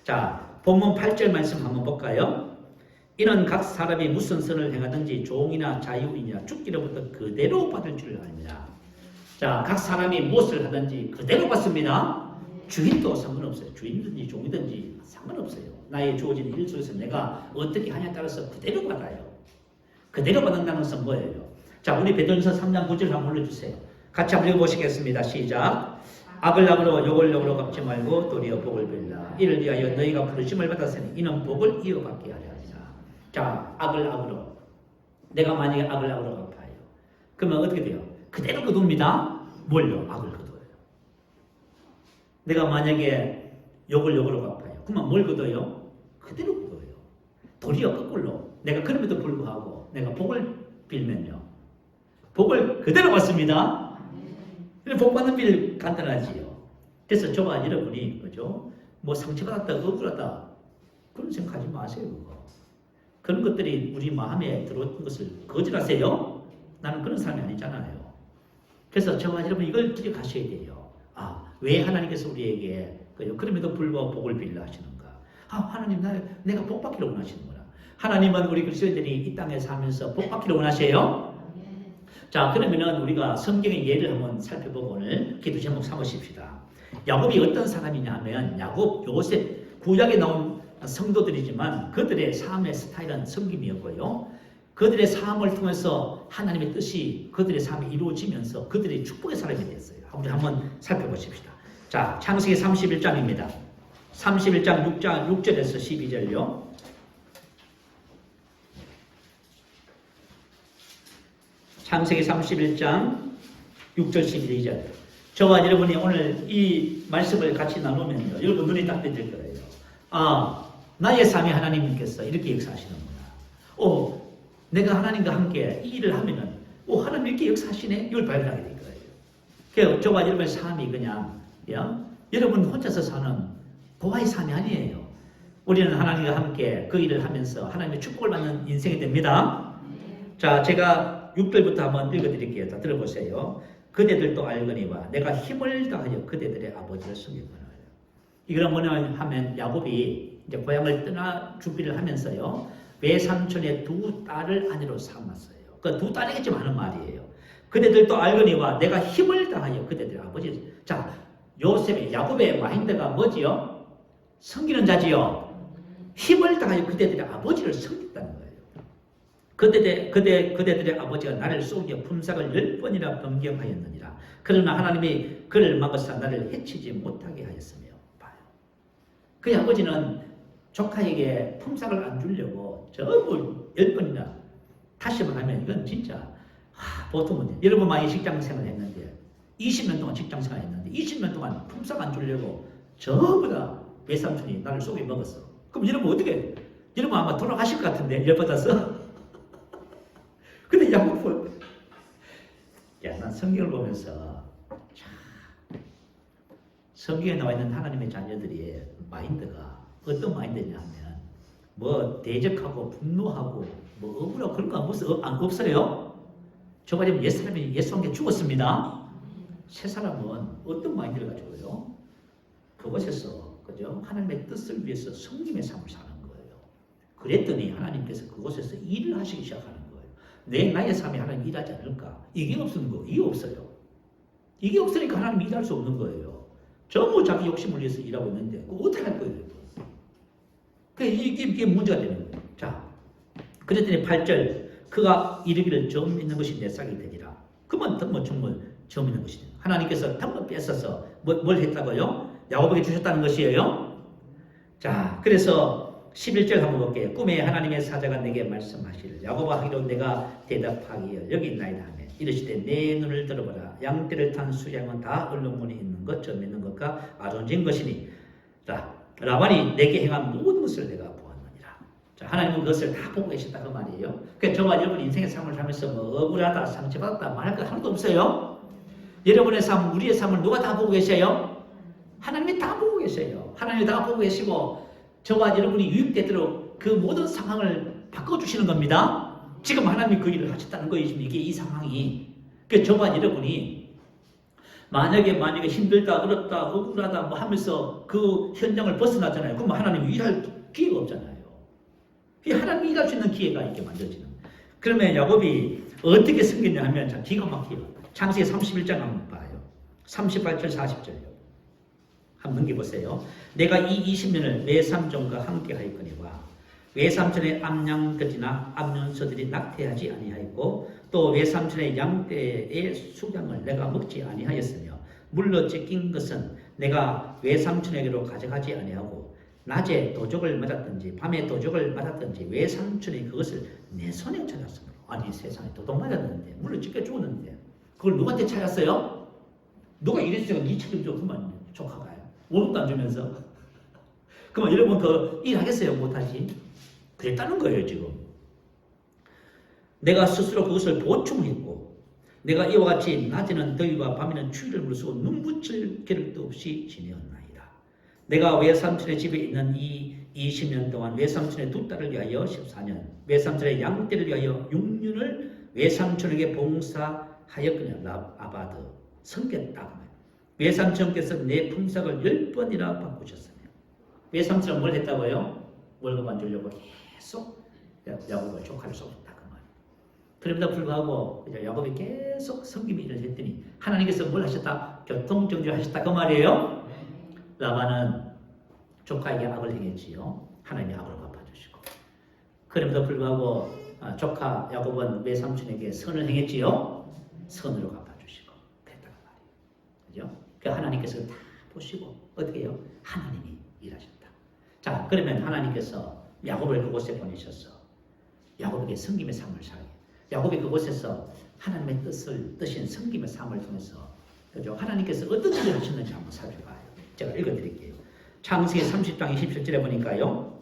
S1: 자, 본문 8절 말씀 한번 볼까요? 이는 각 사람이 무슨 선을 행하든지 종이나 자유인이나 죽기로부터 그대로 받을 줄 압니다. 자, 각 사람이 무엇을 하든지 그대로 받습니다. 주인도 상관없어요. 주인이든지 종이든지 상관없어요. 나의 주어진 일 속에서 내가 어떻게 하냐에 따라서 그대로 받아요. 그대로 받는다는 것은 뭐예요? 자, 우리 베드로전서 3장 9절 한번 올려주세요. 같이 한번 읽어보시겠습니다. 시작. 악을 악으로 욕을 욕으로 갚지 말고 도리어 복을 빌라. 이를 위하여 너희가 부르심을 받았으니 이는 복을 이어받게 하려 하리라. 자, 악을 악으로. 내가 만약에 악을 악으로 갚아요. 그러면 어떻게 돼요? 그대로 거둡니다. 뭘요? 악을 거둬요. 내가 만약에 욕을 욕으로 갚아요. 그러면 뭘 거둬요? 그대로 거둬요. 도리어 거꾸로. 내가 그럼에도 불구하고 내가 복을 빌면요, 복을 그대로 받습니다. 복 받는 길 간단하지요. 그래서 저와 여러분이, 그죠? 뭐 상처받았다, 억울하다, 그런 생각하지 마세요. 그거. 그런 것들이 우리 마음에 들어온 것을 거절하세요? 나는 그런 사람이 아니잖아요. 그래서 저와 여러분 이걸 기억하셔야 돼요. 아, 왜 하나님께서 우리에게 그럼에도 불구하고 복을 빌려 하시는가? 아, 하나님, 내가 복 받기를 원하시는구나. 하나님은 우리 그리스도인들이 이 땅에 살면서 복 받기를 원하세요. 자, 그러면은 우리가 성경의 예를 한번 살펴보고 오늘 기도 제목 삼으십시다. 야곱이 어떤 사람이냐면, 야곱, 요셉, 구약에 나온 성도들이지만 그들의 삶의 스타일은 섬김이었고요. 그들의 삶을 통해서 하나님의 뜻이 그들의 삶에 이루어지면서 그들이 축복의 사람이 됐어요. 우리 한번 살펴보십시다. 자, 창세기 31장입니다. 31장 6절에서 12절요. 창세기 31장 6절 12절. 저와 여러분이 오늘 이 말씀을 같이 나누면요, 여러분 눈이 딱 뜨질 거예요. 아, 나의 삶에 하나님께서 이렇게 역사하시는구나. 내가 하나님과 함께 이 일을 하면은, 하나님 이렇게 역사하시네? 이걸 발견하게 될 거예요. 그래서 저와 여러분의 삶이 그냥, 여러분 혼자서 사는 고아의 삶이 아니에요. 우리는 하나님과 함께 그 일을 하면서 하나님의 축복을 받는 인생이 됩니다. 자, 제가 6절부터 한번 읽어드릴게요. 다 들어보세요. 그대들도 알거니와 내가 힘을 다하여 그대들의 아버지를 섬기거늘. 이거는 뭐냐 하면 야곱이 이제 고향을 떠나 주기를 하면서요. 외삼촌의 두 딸을 아내로 삼았어요. 그 두 딸이겠지만 하는 말이에요. 그대들도 알거니와 내가 힘을 다하여 그대들 아버지. 자, 요셉의 야곱의 마인드가 뭐지요? 섬기는 자지요. 힘을 다하여 그대들의 아버지를 섬겼다는 거예요. 그대들의 아버지가 나를 속여 품삯을 10번이나 변경하였느니라. 그러나 하나님이 그를 막으사 나를 해치지 못하게 하였으며. 봐요. 그 아버지는 조카에게 품삯을 안 주려고 전부 10번이나 다시 말하면 이건 진짜 보통은 여러분 많이 직장생활 했는데 20년 동안 직장생활 했는데 20년 동안 품삯 안 주려고 전부 다 외삼촌이 나를 속여 먹었어. 그럼 여러분 어떻게 여러분 아마 돌아가실 것 같은데 열받아서 근데 야곱은 난 성경을 보면서 성경에 나와 있는 하나님의 자녀들의 마인드가 어떤 마인드냐 하면 뭐 대적하고 분노하고 뭐 억울하고 그런 거 없어요? 저가 지금 옛사람이 옛성에 죽었습니다. 새 사람은 어떤 마인드를 가지고요? 그곳에서 그죠? 하나님의 뜻을 위해서 성김의 삶을 사는 거예요. 그랬더니 하나님께서 그곳에서 일을 하시기 시작하는 거예요. 나의 삶에 하나님 일하지 않을까? 이게 없는 거, 이게 없어요. 이게 없으니까 하나님 일할 수 없는 거예요. 전부 자기 욕심을 위해서 일하고 있는데 그거 어떻게 할 거예요? 이게 문제가 되는 거예요. 자, 그랬더니 8절 그가 이르기를 점 있는 것이 내 싹이 되리라. 그만 정말 점 있는 것이다. 하나님께서 탐을 뺏어서 뭘 했다고요? 야곱에게 주셨다는 것이에요. 자, 그래서 11절 한번 볼게요. 꿈에 하나님의 사자가 내게 말씀하시를 야곱아 하기로 내가 대답하기를 여기 있나이다 하며 이르시되 내 눈을 들어보라. 양떼를 탄 수양은 다 얼룩무늬 있는 것, 점 있는 것과 아론진 것이니 자, 라반이 내게 행한 모든 것을 내가 보았느니라. 자, 하나님은 그것을 다 보고 계셨다 그 말이에요. 그러니까 저와 여러분 인생의 삶을 살면서 뭐 억울하다, 상처받았다 말할 거 하나도 없어요. 여러분의 삶, 우리의 삶을 누가 다 보고 계셔요? 하나님이 다 보고 계셔요. 하나님이 다 보고 계시고 저와 여러분이 유익되도록 그 모든 상황을 바꿔주시는 겁니다. 지금 하나님이 그 일을 하셨다는 거예요. 지금 이게 이 상황이. 그러니까 저와 여러분이 만약에 힘들다, 어렵다, 억울하다 뭐 하면서 그 현장을 벗어나잖아요. 그럼 하나님이 일할 기회가 없잖아요. 하나님이 일할 수 있는 기회가 이렇게 만들어지는 거예요. 그러면 야곱이 어떻게 생겼냐 하면 참 기가 막혀요. 창세기 31장 한번 봐요. 38절 40절요. 한번 넘겨보세요. 내가 이 20년을 외삼촌과 함께 하였거니와 외삼촌의 암양거지나 암연소들이 낙태하지 아니하였고 또 외삼촌의 양떼의 수량을 내가 먹지 아니하였으며 물로 찢긴 것은 내가 외삼촌에게로 가져가지 아니하고 낮에 도적을 맞았든지 밤에 도적을 맞았든지 외삼촌이 그것을 내 손에 찾았으므로 아니 세상에 도둑 맞았는데 물로 찢겨 죽었는데 그걸 누구한테 찾았어요? 누가 이랬으니까 니 책임져 그만 조카가요. 월급도 안 주면서 그러면 여러분 더 일하겠어요? 못하지? 그랬다는 거예요 지금. 내가 스스로 그것을 보충했고 내가 이와 같이 낮에는 더위와 밤에는 추위를 무릅쓰고 눈 붙일 겨를도 없이 지내었나이다. 내가 외삼촌의 집에 있는 이 20년 동안 외삼촌의 두 딸을 위하여 14년 외삼촌의 양떼를 위하여 6년을 외삼촌에게 봉사하였거니와 아바드 섬겼다. 외삼촌께서 내 품삯을 10번이나 바꾸셨으며 외삼촌은 뭘 했다고요? 월급 안 주려고 계속 야곱을 조카를 속였다 그 말이에요. 그럼에도 불구하고 야곱이 계속 섬김 일을 했더니 하나님께서 뭘 하셨다? 교통정지를 하셨다 그 말이에요. 라반은 조카에게 악을 행했지요. 하나님이 악을 갚아주시고 그럼에도 불구하고 조카 야곱은 외삼촌에게 선을 행했지요. 선으로 갚아주시고 그랬다 그 말이에요. 그죠? 그 하나님께서 다 보시고 어떻게 해요? 하나님이 일하셨다. 자, 그러면 하나님께서 야곱을 그곳에 보내셔서 야곱에게 섬김의 삶을 살게. 야곱이 그곳에서 하나님의 뜻인 섬김의 삶을 통해서 그죠? 하나님께서 어떤 일을 하셨는지 한번 살펴봐요. 제가 읽어드릴게요. 창세기 30장 27절에 보니까요.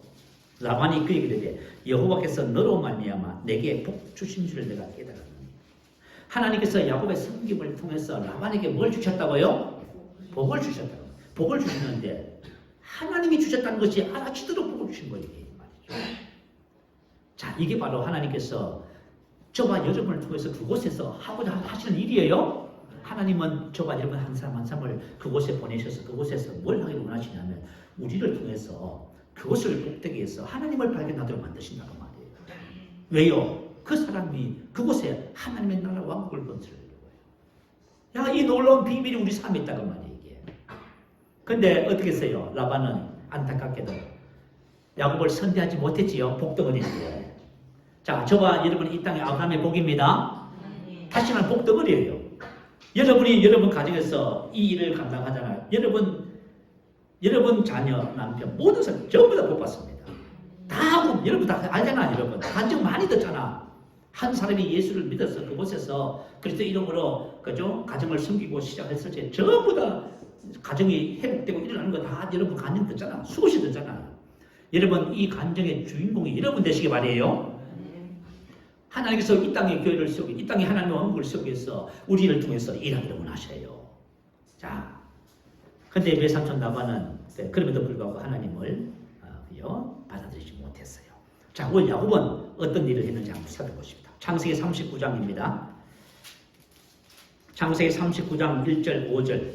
S1: 라반이 그에게 이르되 여호와께서 너로 말미암아 내게 복 주신 줄을 내가 깨달았느니. 하나님께서 야곱의 섬김을 통해서 라반에게 뭘 주셨다고요? 복을 주셨다고. 복을 주셨는데 하나님이 주셨다는 것이 알아치도록 복을 주신 거예요. 말이죠. 자, 이게 바로 하나님께서 저와 여러분을 통해서 그곳에서 하고자 하시는 일이에요. 하나님은 저와 여러분 한 사람 한 사람을 그곳에 보내셔서 그곳에서 뭘 하기를 원하시냐면 우리를 통해서 그것을 복되게 해서 하나님을 발견하도록 만드신다는 말이에요. 왜요? 그 사람이 그곳에 하나님의 나라 왕국을 건설하려고 해요. 야, 이 놀라운 비밀이 우리 삶에 있다고 말이에요. 이게. 근데 어떻게 했어요? 라반은 안타깝게도 야곱을 선대하지 못했지요. 복덩어리인데. 자, 저와 여러분 이 땅에 아브라함의 복입니다. 다시 말해 복덩어리예요. 여러분이 여러분 가정에서 이 일을 감당하잖아요. 여러분 자녀, 남편 모든 사람 전부 다 복 받습니다. 다 여러분 다 알잖아. 여러분 간증 많이 듣잖아. 한 사람이 예수를 믿어서 그곳에서 그리스도 이름으로 그죠 가정을 섬기고 시작했을 때 전부 다 가정이 회복되고 일어나는 거 다 여러분 간증 듣잖아. 수없이 듣잖아요. 여러분 이 간증의 주인공이 여러분 되시기 바래요. 하나님께서 이 땅의 교회를 세우기, 이 땅의 하나님의 왕국을 세우기 위해서 우리를 통해서 일하기를 원하셔요. 자, 근데 외삼촌 나반은 그럼에도 불구하고 하나님을 받아들이지 못했어요. 자, 오늘 야곱은 어떤 일을 했는지 한번 살펴보십니다. 창세기 39장입니다. 창세기 39장 1절 5절.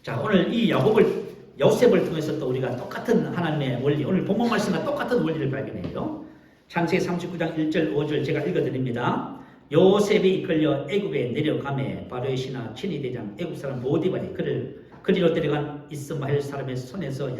S1: 자, 오늘 이 요셉을 통해서 또 우리가 똑같은 하나님의 원리, 오늘 본문 말씀과 똑같은 원리를 발견해요. 창세기 39장 1절 5절 제가 읽어드립니다. 요셉이 이끌려 애굽에 내려가매 바로의 신하 친위대장 애굽 사람 보디발이 그를 그리로 데려간 이스마엘 사람의 손에서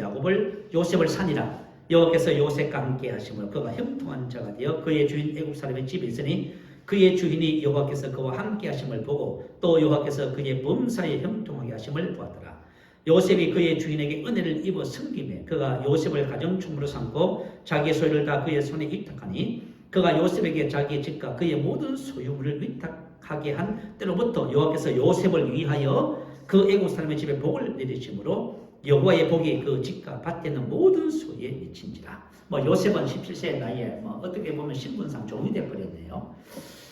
S1: 요셉을 산이라. 여호와께서 요셉과 함께 하심으로 그가 형통한 자가 되어 그의 주인 애굽 사람의 집에 있으니 그의 주인이 여호와께서 그와 함께 하심을 보고 또 여호와께서 그의 범사에 형통하게 하심을 보았더라. 요셉이 그의 주인에게 은혜를 입어 섬김에 그가 요셉을 가정충으로 삼고 자기의 소유를 다 그의 손에 위탁하니 그가 요셉에게 자기의 집과 그의 모든 소유물을 위탁하게 한 때로부터 여호와께서 요셉을 위하여 그 애국 사람의 집에 복을 내리심으로 여호와의 복이 그 집과 밭에 있는 모든 소유에 미친지라. 요셉은 17세 나이에 어떻게 보면 신분상 종이 되어버렸네요.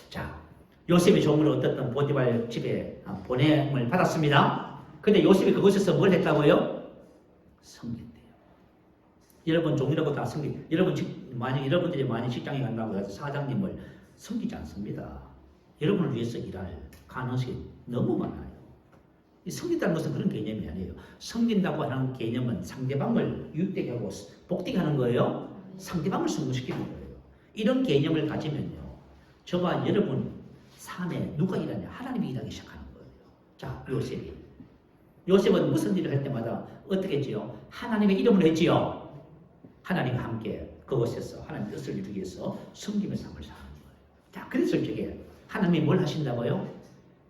S1: 자, 요셉이 종으로 어떻든 보디발 집에 보냄을 받았습니다. 근데 요셉이 그곳에서 뭘 했다고요? 섬긴대요. 여러분 종이라고 다 여러분들이 많이 직장에 간다고 해서 사장님을 섬기지 않습니다. 여러분을 위해서 일할 가능성이 너무 많아요. 섬긴다는 것은 그런 개념이 아니에요. 섬긴다고 하는 개념은 상대방을 유익되게 하고 복되게 하는 거예요. 상대방을 성공시키는 거예요. 이런 개념을 가지면요. 저와 여러분 삶에 누가 일하냐? 하나님이 일하기 시작하는 거예요. 자, 요셉은 무슨 일을 할 때마다 어떻게 했지요? 하나님의 이름을 했지요. 하나님과 함께 그곳에서 하나님의 뜻을 이루기 위해서 섬김의 삶을 사는 거예요. 자, 그래서 저게 하나님이 뭘 하신다고요?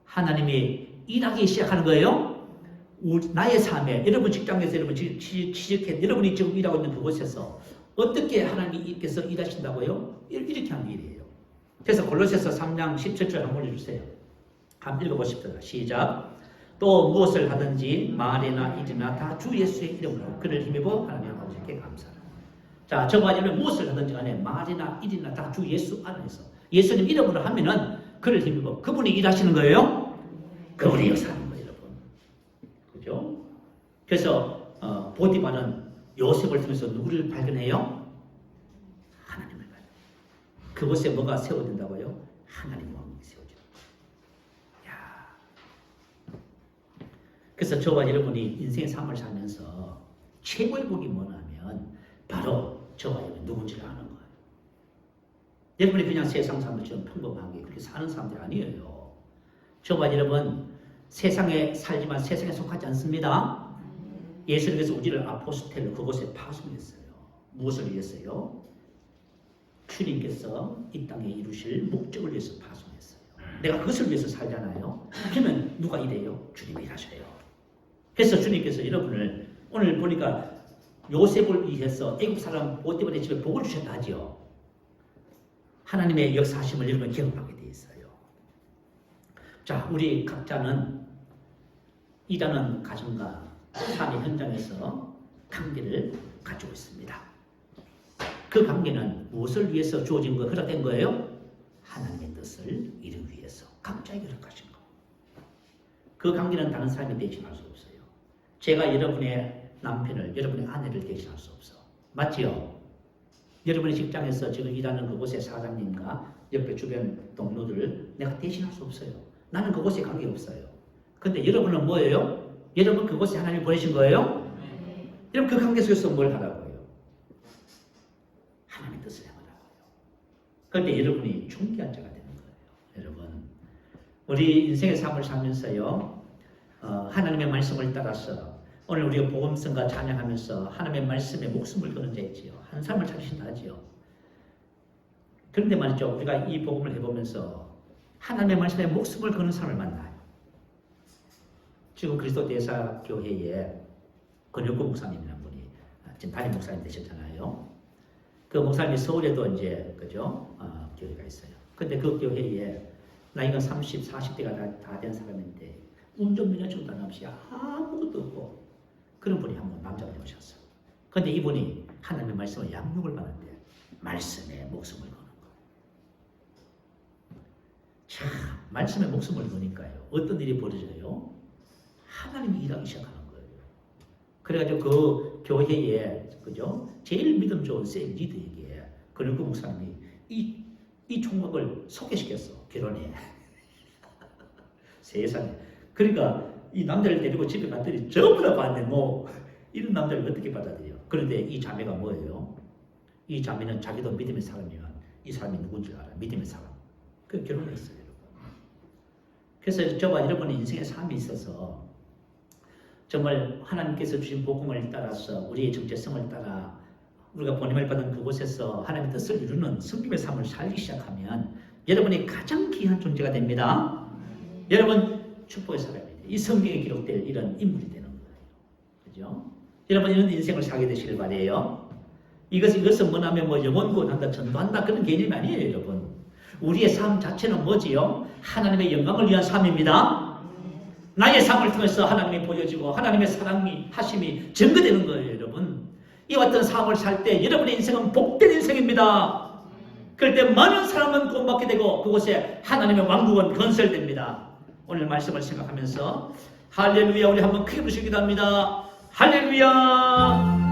S1: 하나님이 일하기 시작하는 거예요. 나의 삶에 여러분 직장에서 여러분 취직해 여러분이 지금 일하고 있는 그곳에서 어떻게 하나님께서 일하신다고요? 이렇게 하는 일이에요. 그래서 골로새서 3장 17절 한번 읽어주세요. 한번 읽어보십시오. 시작. 또 무엇을 하든지 말이나 일이나 다 주 예수의 이름으로 그를 힘입어 하나님 아버지께 감사하라. 자, 저와 여러분 무엇을 하든지 간에 말이나 일이나 다 주 예수 안에서 예수님 이름으로 하면은 그를 힘입어 그분이 일하시는 거예요. 그분이 역사하는 거예요, 여러분. 그죠? 그래서 보디발은 요셉을 통해서 누구를 발견해요? 하나님을 발견해요. 그곳에 뭐가 세워진다고요? 하나님 왕국이 세워져요. 야. 그래서 저와 여러분이 인생의 삶을 살면서 최고의 복이 뭐냐면 바로 저와 여러분 누군지를 아는 거예요. 여러분이 그냥 세상 사람들처럼 평범하게 그렇게 사는 사람들이 아니에요. 저와 여러분 세상에 살지만 세상에 속하지 않습니다. 예수님께서 우리를 아포스텔로 그곳에 파송했어요. 무엇을 위해서요? 주님께서 이 땅에 이루실 목적을 위해서 파송했어요. 내가 그것을 위해서 살잖아요. 그러면 누가 일해요? 주님이 일하셔요. 그래서 주님께서 여러분을 오늘 보니까 요셉을 위해서 애국 사람 보디발의 집에 복을 주셨다 하죠. 하나님의 역사하심을 여러분 기억하게 돼 있어요. 자, 우리 각자는 일하는 가정과 삶의 현장에서 관계를 가지고 있습니다. 그 관계는 무엇을 위해서 주어진 거 허락된 거예요? 하나님의 뜻을 이루기 위해서 각자에게 허락하신 거. 그 관계는 다른 사람이 대신할 수 없어요. 제가 여러분의 남편을, 여러분의 아내를 대신할 수 없어. 맞지요? 여러분의 직장에서 지금 일하는 그곳의 사장님과 옆에 주변 동료들을 내가 대신할 수 없어요. 나는 그곳에 관계없어요. 근데 여러분은 뭐예요? 여러분 그곳에 하나님이 보내신 거예요? 여러분 그 관계 속에서 뭘 하라고요? 그때 여러분이 존귀한 자가 되는 거예요. 여러분, 우리 인생의 삶을 살면서요, 하나님의 말씀을 따라서 오늘 우리가 복음성과 찬양하면서 하나님의 말씀에 목숨을 거는 자 있지요. 한 삶을 찾으신다 하지요. 그런데 말이죠, 우리가 이 복음을 해보면서 하나님의 말씀에 목숨을 거는 사람을 만나요. 지금 그리스도 대사 교회에 권혁구 목사님이라는 분이 지금 담임 목사님 되셨잖아요. 그 목사님이 서울에도 이제 그죠 교회가 있어요. 근데 그 교회에 나이가 30, 40대가 다 된 사람인데 운전면허증도 없이 아무것도 없고 그런 분이 한 분 남자분이 오셨어. 근데 이분이 하나님의 말씀을 양육을 받는데 말씀에 목숨을 거는 거예요. 참 말씀에 목숨을 거니까요. 어떤 일이 벌어져요? 하나님이 일하기 시작하는 거예요. 그래가지고 그 교회에 그죠 제일 믿음 좋은 셀 리더에게 권혁구 목사님이 이 총각을 소개시켰어. 결혼해. 세상에. 그러니까 이 남자를 데리고 집에 갔더니 전부 다 봤네. 뭐 이런 남자를 어떻게 받아들여? 그런데 이 자매가 뭐예요? 이 자매는 자기도 믿음의 사람이면 이 사람이 누군지 알아. 믿음의 사람. 그 결혼을 했어요. 그래서 저와 여러분의 인생의 삶이 있어서 정말 하나님께서 주신 복음을 따라서 우리의 정체성을 따라 우리가 보냄을 받은 그곳에서 하나님의 뜻을 이루는 성김의 삶을 살기 시작하면 여러분이 가장 귀한 존재가 됩니다. 여러분 축복의 사람이에요. 이 성경에 기록될 이런 인물이 되는 거예요. 그죠? 여러분 이런 인생을 살게 되시길 바라요. 이것은 뭐냐면 뭐 영혼 구원한다, 전도한다 그런 개념이 아니에요, 여러분. 우리의 삶 자체는 뭐지요? 하나님의 영광을 위한 삶입니다. 나의 삶을 통해서 하나님이 보여지고 하나님의 사랑이 하심이 증거되는 거예요, 여러분. 이와 같은 삶을 살 때 여러분의 인생은 복된 인생입니다. 그럴 때 많은 사람은 구원받게 되고 그곳에 하나님의 왕국은 건설됩니다. 오늘 말씀을 생각하면서 할렐루야 우리 한번 크게 부르시기도 합니다. 할렐루야.